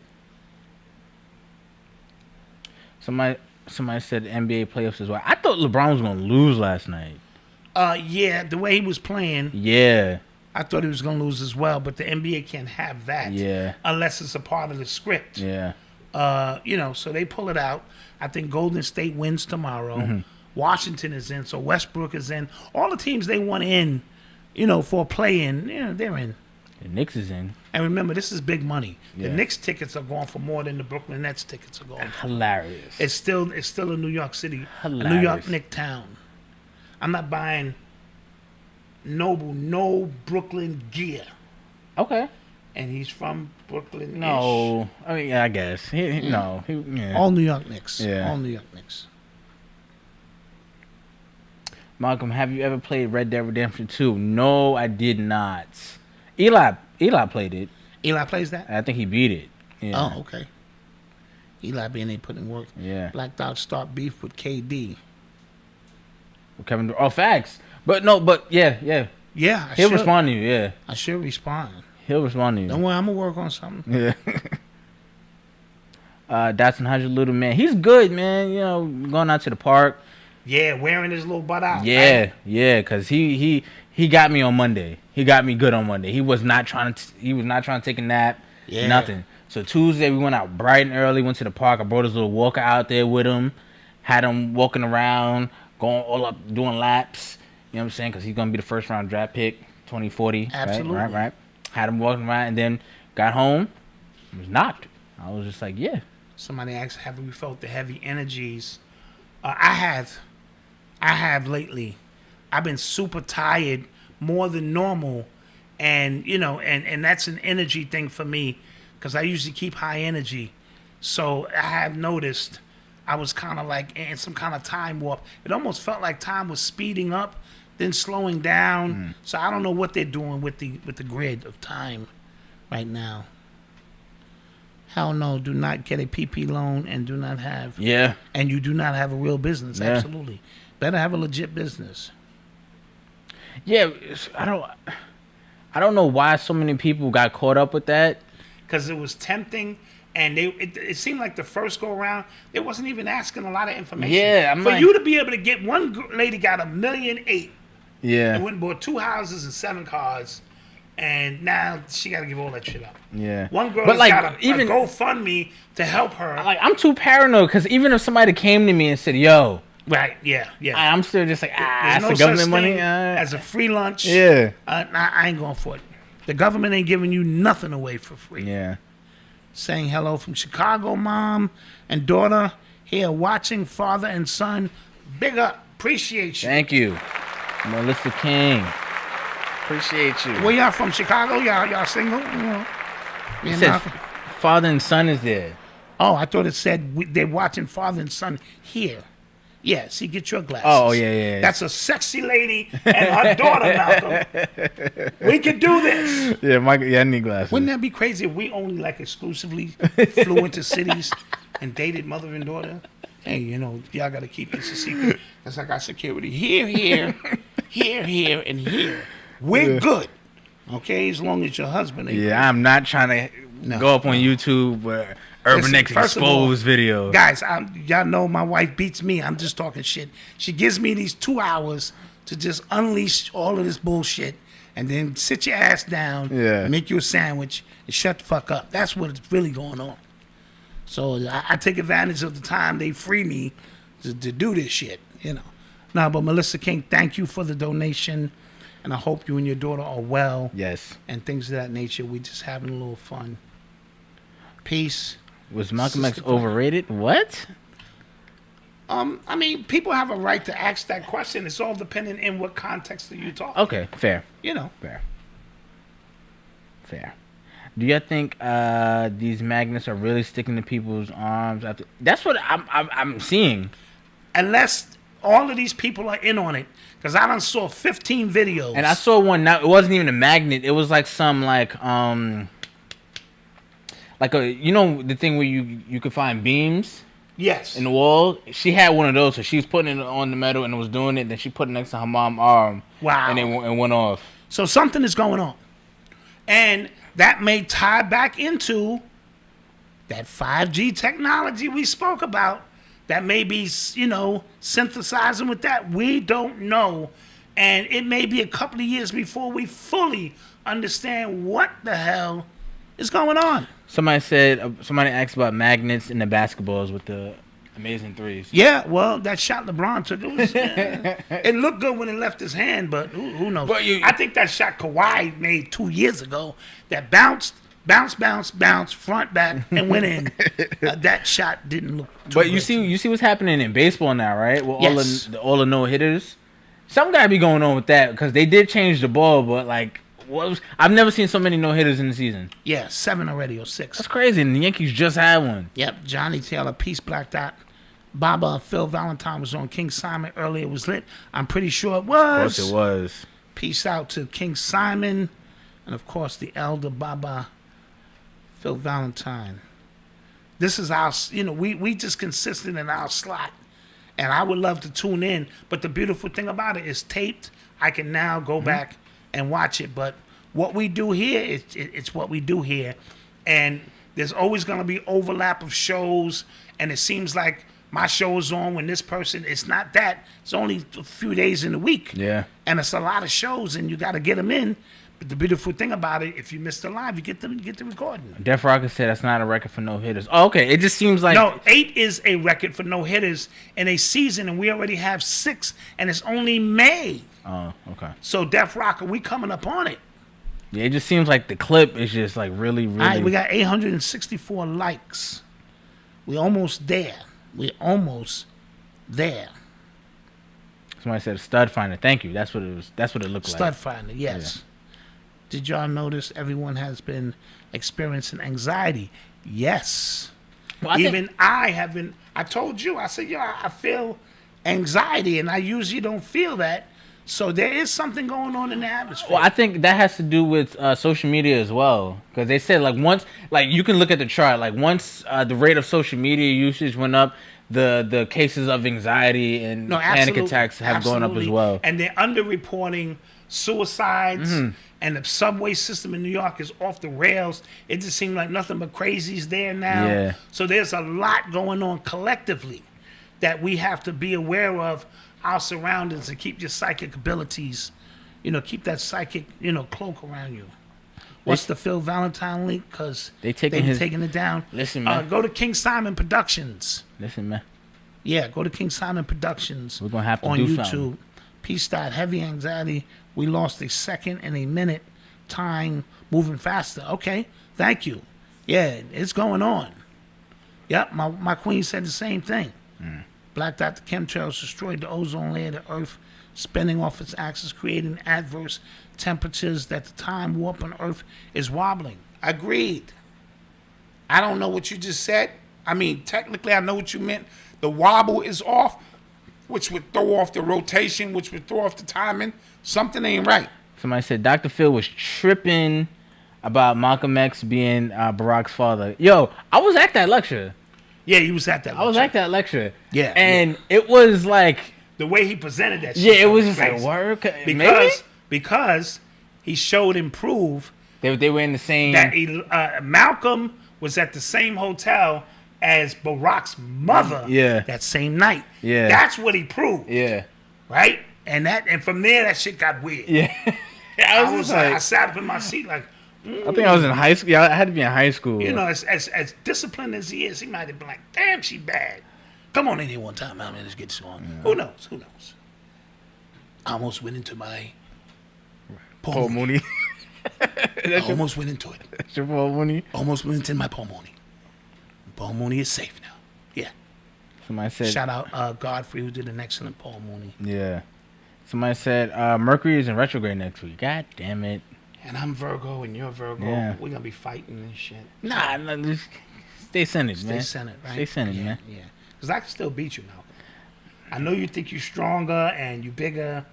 Somebody said NBA playoffs as well. I thought LeBron was gonna lose last night. Yeah, the way he was playing. Yeah. I thought he was gonna lose as well, but the NBA can't have that. Yeah. Unless it's a part of the script. Yeah. So they pull it out. I think Golden State wins tomorrow. Mm-hmm. Washington is in, so Westbrook is in. All the teams they want in, for a play-in, they're in. The Knicks is in. And remember, this is big money. Yeah. The Knicks tickets are going for more than the Brooklyn Nets tickets are going for. Hilarious. It's still a New York City, Hilarious. a New York Knick town. I'm not buying no Brooklyn gear. Okay. And he's from Brooklyn. No, I mean, yeah, I guess. No. All New York Knicks. Yeah. All New York Knicks. Malcolm, have you ever played Red Dead Redemption 2? No, I did not. Eli played it. Eli plays that? I think he beat it. Yeah. Oh, okay. Eli being there putting work. Yeah. Black Dot start beef with KD. Kevin. Oh, facts. But yeah. Yeah, he'll respond to you. Yeah. I should respond. He'll respond to you. Don't worry, I'm gonna work on something. Yeah. Datsun, how's your little man? He's good, man. Going out to the park. Yeah, wearing his little butt out. Yeah, right? Yeah, because he got me on Monday. He got me good on Monday. He was not trying to take a nap. Yeah. Nothing. So Tuesday we went out bright and early. Went to the park. I brought his little walker out there with him, Had him walking around, going all up, doing laps. You know what I'm saying? Because he's gonna be the first round draft pick, 2040. Absolutely. Right. Had him walking around, and then got home, and was knocked. I was just like, yeah. Somebody asked, have we felt the heavy energies? I have lately. I've been super tired, more than normal, and and that's an energy thing for me, because I usually keep high energy. So I have noticed I was kind of like in some kind of time warp. It almost felt like time was speeding up, then slowing down. So I don't know what they're doing with the grid of time right now. Hell no, do not get a PP loan and do not have. Yeah. And you do not have a real business. Yeah. Absolutely. Better have a legit business. Yeah, I don't know why so many people got caught up with that. Because it was tempting, and it seemed like the first go around, they wasn't even asking a lot of information. Yeah, for you to be able to get, one lady got $1.8 million. Yeah. And went and bought 2 houses and 7 cars. And now she got to give all that shit up. Yeah. One girl But, like, got a even GoFundMe to help her. Like, I'm too paranoid, because even if somebody came to me and said, yo. Right, yeah. I'm still just like, There's that's no the government such money. thing as a free lunch. Yeah. I ain't going for it. The government ain't giving you nothing away for free. Yeah. Saying hello from Chicago, mom and daughter. Here watching, father and son. Big up. Appreciate you. Thank you. Melissa King. Appreciate you. Where y'all from? Chicago? Y'all single? It says father and son is there. Oh, I thought it said they're watching father and son here. Yeah, see, get your glasses. Oh, yeah. That's a sexy lady and her daughter, Malcolm. We could do this. Yeah, I need glasses. Wouldn't that be crazy if we only like exclusively flew into cities and dated mother and daughter? Hey, y'all got to keep this a secret. Because I got security here, here, and here. We're good. Okay, as long as your husband ain't good. I'm not trying to go up on YouTube where Urban X exposed video. Guys, y'all know my wife beats me. I'm just talking shit. She gives me these 2 hours to just unleash all of this bullshit and then sit your ass down, make you a sandwich, and shut the fuck up. That's what's really going on. So I take advantage of the time they free me to do this shit, No, but Melissa King, thank you for the donation. And I hope you and your daughter are well. Yes. And things of that nature. We just having a little fun. Peace. Was Malcolm X overrated? What? I mean, people have a right to ask that question. It's all dependent in what context are you talking. Okay, fair. Fair. Do you think these magnets are really sticking to people's arms? That's what I'm seeing. Unless all of these people are in on it. Because I done saw 15 videos. And I saw one, now it wasn't even a magnet. It was like some like the thing where you could find beams? Yes. In the wall? She had one of those, so she was putting it on the metal and was doing it, then she put it next to her mom's arm. Wow. And it went off. So something is going on. And that may tie back into that 5G technology we spoke about. That may be, synthesizing with that. We don't know. And it may be a couple of years before we fully understand what the hell is going on. Somebody asked about magnets in the basketballs with the amazing threes. Yeah, well, that shot LeBron took, it looked good when it left his hand, but who knows? I think that shot Kawhi made 2 years ago that bounced, front, back, and went in. That shot didn't look too But good. you see what's happening in baseball now, right? With Yes. all the no-hitters. Something got to be going on with that, because they did change the ball, but I've never seen so many no-hitters in the season. Yeah, 7 already or 6. That's crazy, and the Yankees just had one. Yep, Johnny Taylor, Peace, Black Dot. Baba, Phil Valentine was on King Simon earlier. It was lit. I'm pretty sure it was. Of course it was. Peace out to King Simon, and of course the elder Baba, Phil Valentine. This is our, we just consistent in our slot. And I would love to tune in. But the beautiful thing about it is taped. I can now go back and watch it. But what we do here, it's what we do here. And there's always going to be overlap of shows. And it seems like my show is on when this person, it's not that. It's only a few days in the week. Yeah. And it's a lot of shows, and you got to get them in But the beautiful thing about it, if you miss the live, you get the recording. Def Rocker said that's not a record for no hitters. Oh, okay. It just seems like No, 8 is a record for no hitters in a season, and we already have 6, and it's only May. Oh, okay. So Def Rocker, we coming up on it. Yeah, it just seems like the clip is just like really. All right, we got 864 likes. We almost there. Somebody said Stud Finder. Thank you. That's what it was. That's what it looked like. Stud Finder, yes. Yeah. Did y'all notice everyone has been experiencing anxiety? Yes. Well, I have been. I told you. I said, I feel anxiety, and I usually don't feel that. So there is something going on in the atmosphere. Well, I think that has to do with social media as well, because they said once you can look at the chart, once the rate of social media usage went up, the cases of anxiety and panic attacks have gone up as well. And they're underreporting suicides, and the subway system in New York is off the rails. It just seems like nothing but crazies there now. Yeah. So there's a lot going on collectively that we have to be aware of our surroundings and keep your psychic abilities, keep that psychic, cloak around you. What's the Phil Valentine link? Because they've taken it down. Listen, man. Go to King Simon Productions. Listen, man. Yeah, go to King Simon Productions. We're going to have to on do YouTube. something. Peace dot heavy anxiety. We lost a second and a minute time moving faster. Okay, thank you. Yeah, it's going on. Yep, my queen said the same thing. Black Dot, the chemtrails destroyed the ozone layer of the Earth, spinning off its axis, creating adverse temperatures that the time warp on Earth is wobbling. Agreed. I don't know what you just said. I mean, technically, I know what you meant. The wobble is off, which would throw off the rotation, which would throw off the timing. Something ain't right. Somebody said Dr. Phil was tripping about Malcolm X being Barack's father. Yo, I was at that lecture. Yeah, he was at that lecture. I was at that lecture. Yeah. And it was like... the way he presented that shit. Yeah, it was just crazy. like, work. Because he showed and proved... They were in the same... that Malcolm was at the same hotel as Barack's mother that same night. Yeah. That's what he proved. Yeah. Right? And from there, that shit got weird. Yeah. I sat up in my seat like... I think I was in high school. Yeah, I had to be in high school. As disciplined as he is, he might have been like, damn, she bad. Come on in here one time, man. Let's get this on. Yeah. Who knows? I almost went into my Paul Mooney. Almost went into it. That's your Paul Mooney? Almost went into my Paul Mooney. Paul Mooney is safe now. Yeah. Somebody said... shout out Godfrey, who did an excellent Paul Mooney. Yeah. Somebody said Mercury is in retrograde next week. God damn it. And I'm Virgo and you're Virgo. Yeah. We're going to be fighting and shit. Nah, just stay centered, man. Stay centered, right? Stay centered, man. Yeah. Because I can still beat you, Malcolm. I know you think you're stronger and you're bigger.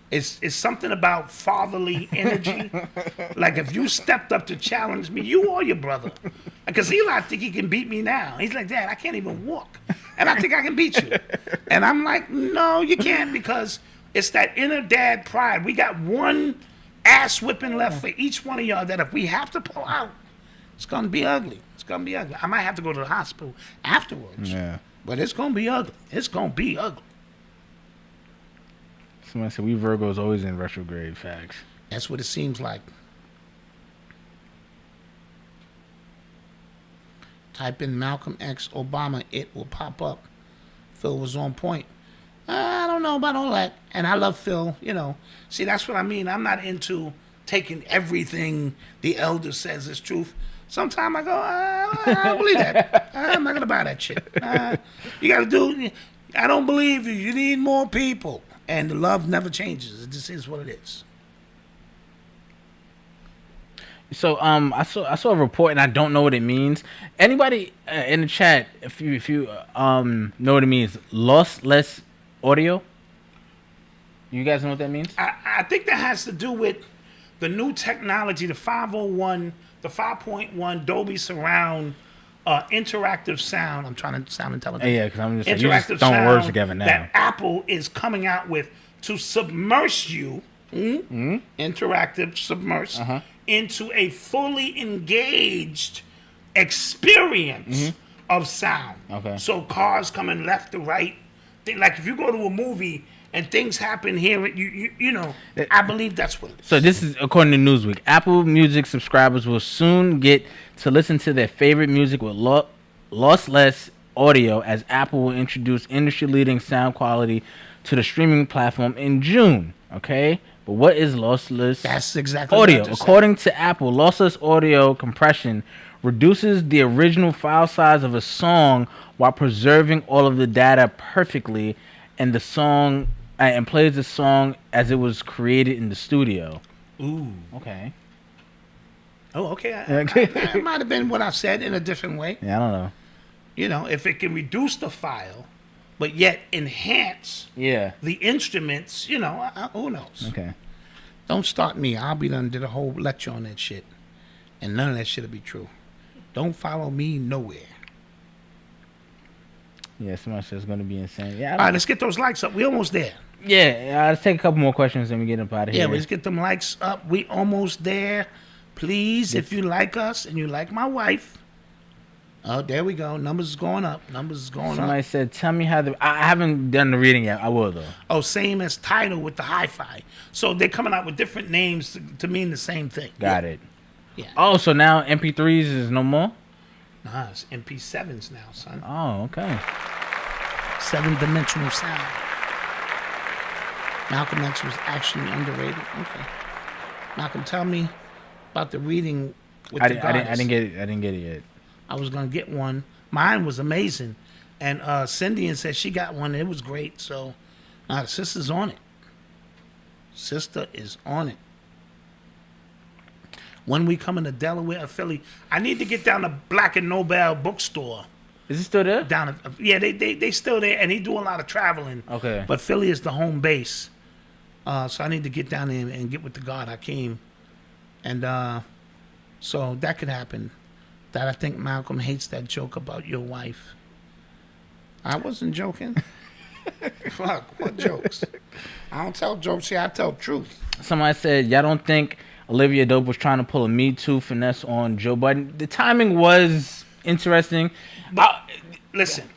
It's something about fatherly energy. Like if you stepped up to challenge me, you or your brother. Because Eli think he can beat me now. He's like, Dad, I can't even walk. And I think I can beat you. And I'm like, no, you can't, because it's that inner dad pride. We got one ass whipping left for each one of y'all that if we have to pull out, it's going to be ugly. It's going to be ugly. I might have to go to the hospital afterwards. Yeah. But it's going to be ugly. It's going to be ugly. Somebody said we Virgos always in retrograde. Facts. That's what it seems like. Type in Malcolm X Obama, it will pop up. Phil was on point. I don't know about all that. And I love Phil, See, that's what I mean. I'm not into taking everything the elder says is truth. Sometimes I go, I don't believe that. I'm not going to buy that shit. You got to do, I don't believe you. You need more people. And the love never changes. It just is what it is. So I saw a report and I don't know what it means. Anybody in the chat, if you know what it means, lossless audio? You guys know what that means? I think that has to do with the new technology, the 501, the 5.1 Dolby Surround interactive sound. I'm trying to sound intelligent. Yeah, because I'm just saying, you just throwing words together now. That Apple is coming out with to submerge you, interactive submerge, into a fully engaged experience of sound. Okay. So cars coming left to right. Like if you go to a movie and things happen here. You know, I believe that's what it is. So this is according to Newsweek. Apple Music subscribers will soon get to listen to their favorite music with lossless audio, as Apple will introduce industry-leading sound quality to the streaming platform in June. Okay, but what is lossless? That's exactly audio. what I just According to Apple, lossless audio compression reduces the original file size of a song while preserving all of the data perfectly, and the song and plays the song as it was created in the studio. Ooh. Okay. Oh, okay. That might have been what I said in a different way. Yeah, I don't know. You know, if it can reduce the file, but yet enhance the instruments, you know, who knows? Okay. Don't start me. I'll be done did a whole lecture on that shit. And none of that shit'll be true. Don't follow me nowhere. Yeah, somebody says it's going to be insane. Yeah. All right, let's get those likes up. We almost there. Yeah, let's take a couple more questions and we get up out of here. Yeah, let's get them likes up. We almost there. Please, if you like us and you like my wife. Oh, there we go. Numbers is going up. Somebody said, tell me how I haven't done the reading yet. I will, though. Oh, same as title with the hi-fi. So they're coming out with different names to mean the same thing. Got it. Yeah. Oh, so now MP3s is no more? Nah, it's MP7s now, son. Oh, okay. 7-dimensional sound. Malcolm X was actually underrated. Okay. Malcolm, tell me about the reading with the goddess. I didn't get it yet. I was gonna get one. Mine was amazing, and Cindy said she got one. It was great. So, the sister's on it. Sister is on it. When we come into Delaware or Philly, I need to get down to Black and Nobel bookstore. Is it still there? Yeah, they still there, and he do a lot of traveling. Okay. But Philly is the home base, so I need to get down there and get with the God Hakeem, and so that could happen. That I think Malcolm hates that joke about your wife. I wasn't joking. Fuck, what jokes? I don't tell jokes here, I tell truth. Somebody said, y'all don't think Olivia Dope was trying to pull a Me Too finesse on Joe Budden? The timing was interesting. But, listen,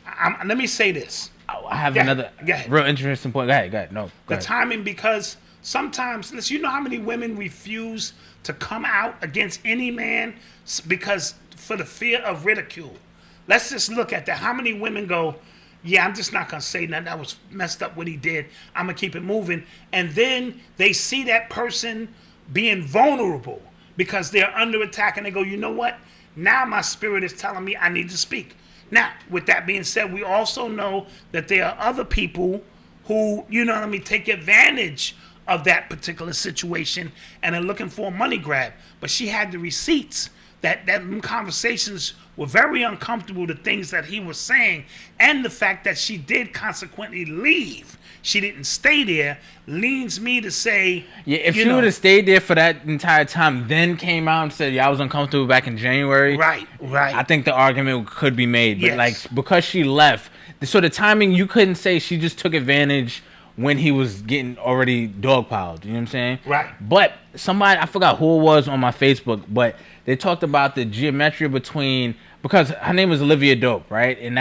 let me say this. I have another real interesting point. Go ahead. No, go ahead. Timing, because sometimes, listen, you know how many women refuse to come out against any man because for the fear of ridicule. Let's just look at that. How many women go, yeah, I'm just not going to say nothing. That was messed up what he did. I'm going to keep it moving. And then they see that person being vulnerable because they're under attack and they go, you know what? Now my spirit is telling me I need to speak. Now, with that being said, we also know that there are other people who, you know what I mean, take advantage of that particular situation and are looking for a money grab. But she had the receipts. That conversations were very uncomfortable, the things that he was saying, and the fact that she did consequently leave. She didn't stay there, leads me to say... Yeah, if she would have stayed there for that entire time, then came out and said, yeah, I was uncomfortable back in January. Right. I think the argument could be made. But, because she left, so the timing, you couldn't say she just took advantage when he was getting already dogpiled. You know what I'm saying? Right. But somebody, I forgot who it was on my Facebook, but they talked about the geometry between, because her name was Olivia Dope, right? And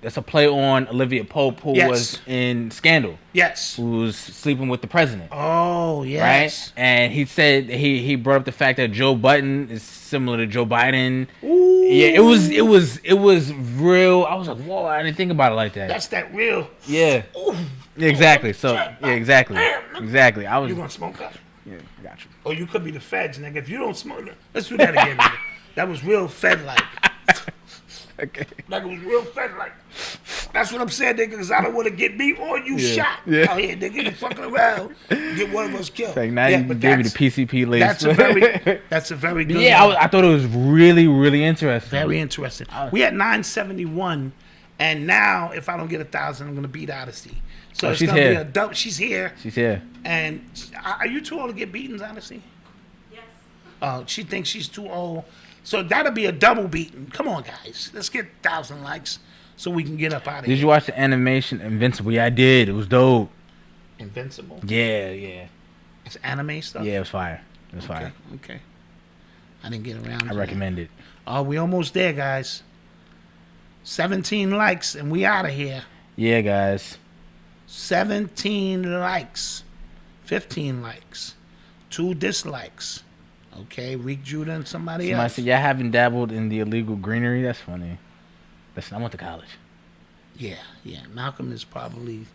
that's a play on Olivia Pope, who was in Scandal. Yes. Who was sleeping with the president. Oh, yes. Right? And he said, he brought up the fact that Joe Budden is similar to Joe Biden. Ooh. Yeah, it was real. I was like, whoa, I didn't think about it like that. That's that real. Yeah. Ooh. Exactly. So, yeah, exactly. I was. You gonna smoke that? Yeah, got you. Or you could be the feds, nigga. If you don't smoke, let's do that again, nigga. That was real Fed-like. Okay. That was real Fed-like. That's what I'm saying, nigga, because I don't want to get me or you shot. Yeah. Oh, yeah, nigga, you fucking around. Get one of us killed. Like, now you gave me the PCP list. That's a very good Yeah, I thought it was really, really interesting. Very interesting. We at 971, and now, if I don't get 1,000, I'm going to beat Odyssey. So it's going to be a double. She's here. She's here. And are you too old to get beatings, Odyssey? Yes. She thinks she's too old. So that'll be a double beating. Come on, guys. Let's get 1,000 likes so we can get up out of here. Did you watch the animation Invincible? Yeah, I did. It was dope. Invincible? Yeah. It's anime stuff? Yeah, it was fire. Okay. I didn't get around to I recommend it. Oh, we almost there, guys. 17 likes, and we out of here. Yeah, guys. 17 likes, 15 likes, 2 dislikes. Okay, Reek Judah and somebody else. Said, y'all haven't dabbled in the illegal greenery? That's funny. Listen, I went to college. Yeah. Malcolm has probably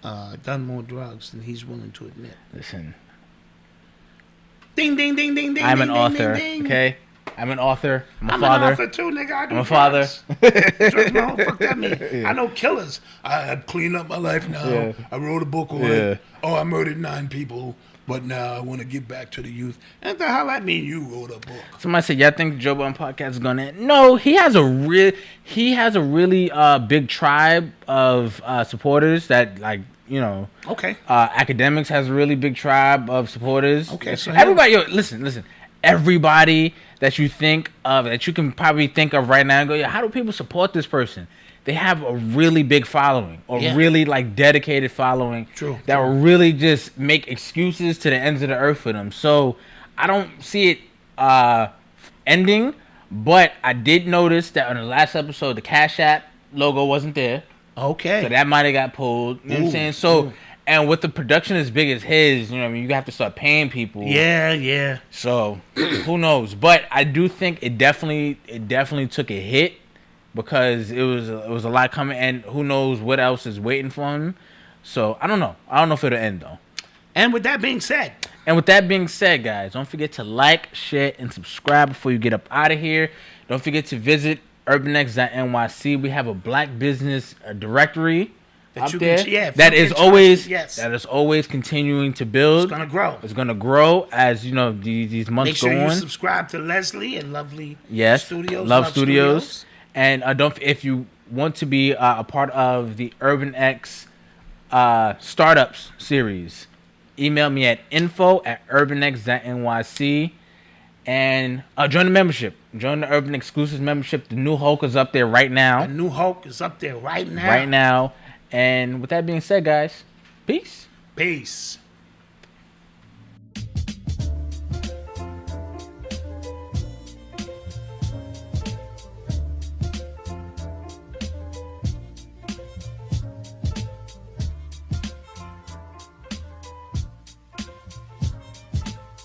done more drugs than he's willing to admit. Listen. Ding, ding, ding, ding, ding. I'm ding, an author, ding, ding. okay? I'm an author. I'm I'm father. an author too, nigga. I do I'm a father. Drugs, no, fuck that mean. Yeah. I know killers. I clean up my life now. Yeah. I wrote a book on it. Oh, I murdered 9 people, but now I want to get back to the youth. And the hell that mean you wrote a book? Somebody said, y'all think the Joe Budden podcast is gonna end? No, he has a really big tribe of supporters that, like, you know. Okay. Academics has a really big tribe of supporters. Okay, so everybody, listen. Everybody that you think of, that you can probably think of right now and go, yeah, how do people support this person? They have a really big following, or really like dedicated following. True. That will really just make excuses to the ends of the earth for them. So I don't see it ending, but I did notice that on the last episode, the Cash App logo wasn't there. Okay. So that might have got pulled. You know what I'm saying? So, and with the production as big as his, you know what I mean, you have to start paying people. Yeah. So, who knows? But I do think it definitely took a hit because it was a lot coming, and who knows what else is waiting for him. So, I don't know. I don't know if it'll end, though. And with that being said, guys, don't forget to like, share, and subscribe before you get up out of here. Don't forget to visit urbanx.nyc. We have a black business directory up there that is always continuing to build. It's gonna grow. It's gonna grow as you know these months make sure go on. You subscribe to Leslie and Lovely Studios. Love Studios. And if you want to be a part of the Urban X startups series, email me at info@urbanx.nyc. And join the membership. Join the Urban Exclusives membership. The new Hulk is up there right now. The new Hulk is up there right now. And with that being said, guys, peace. Peace.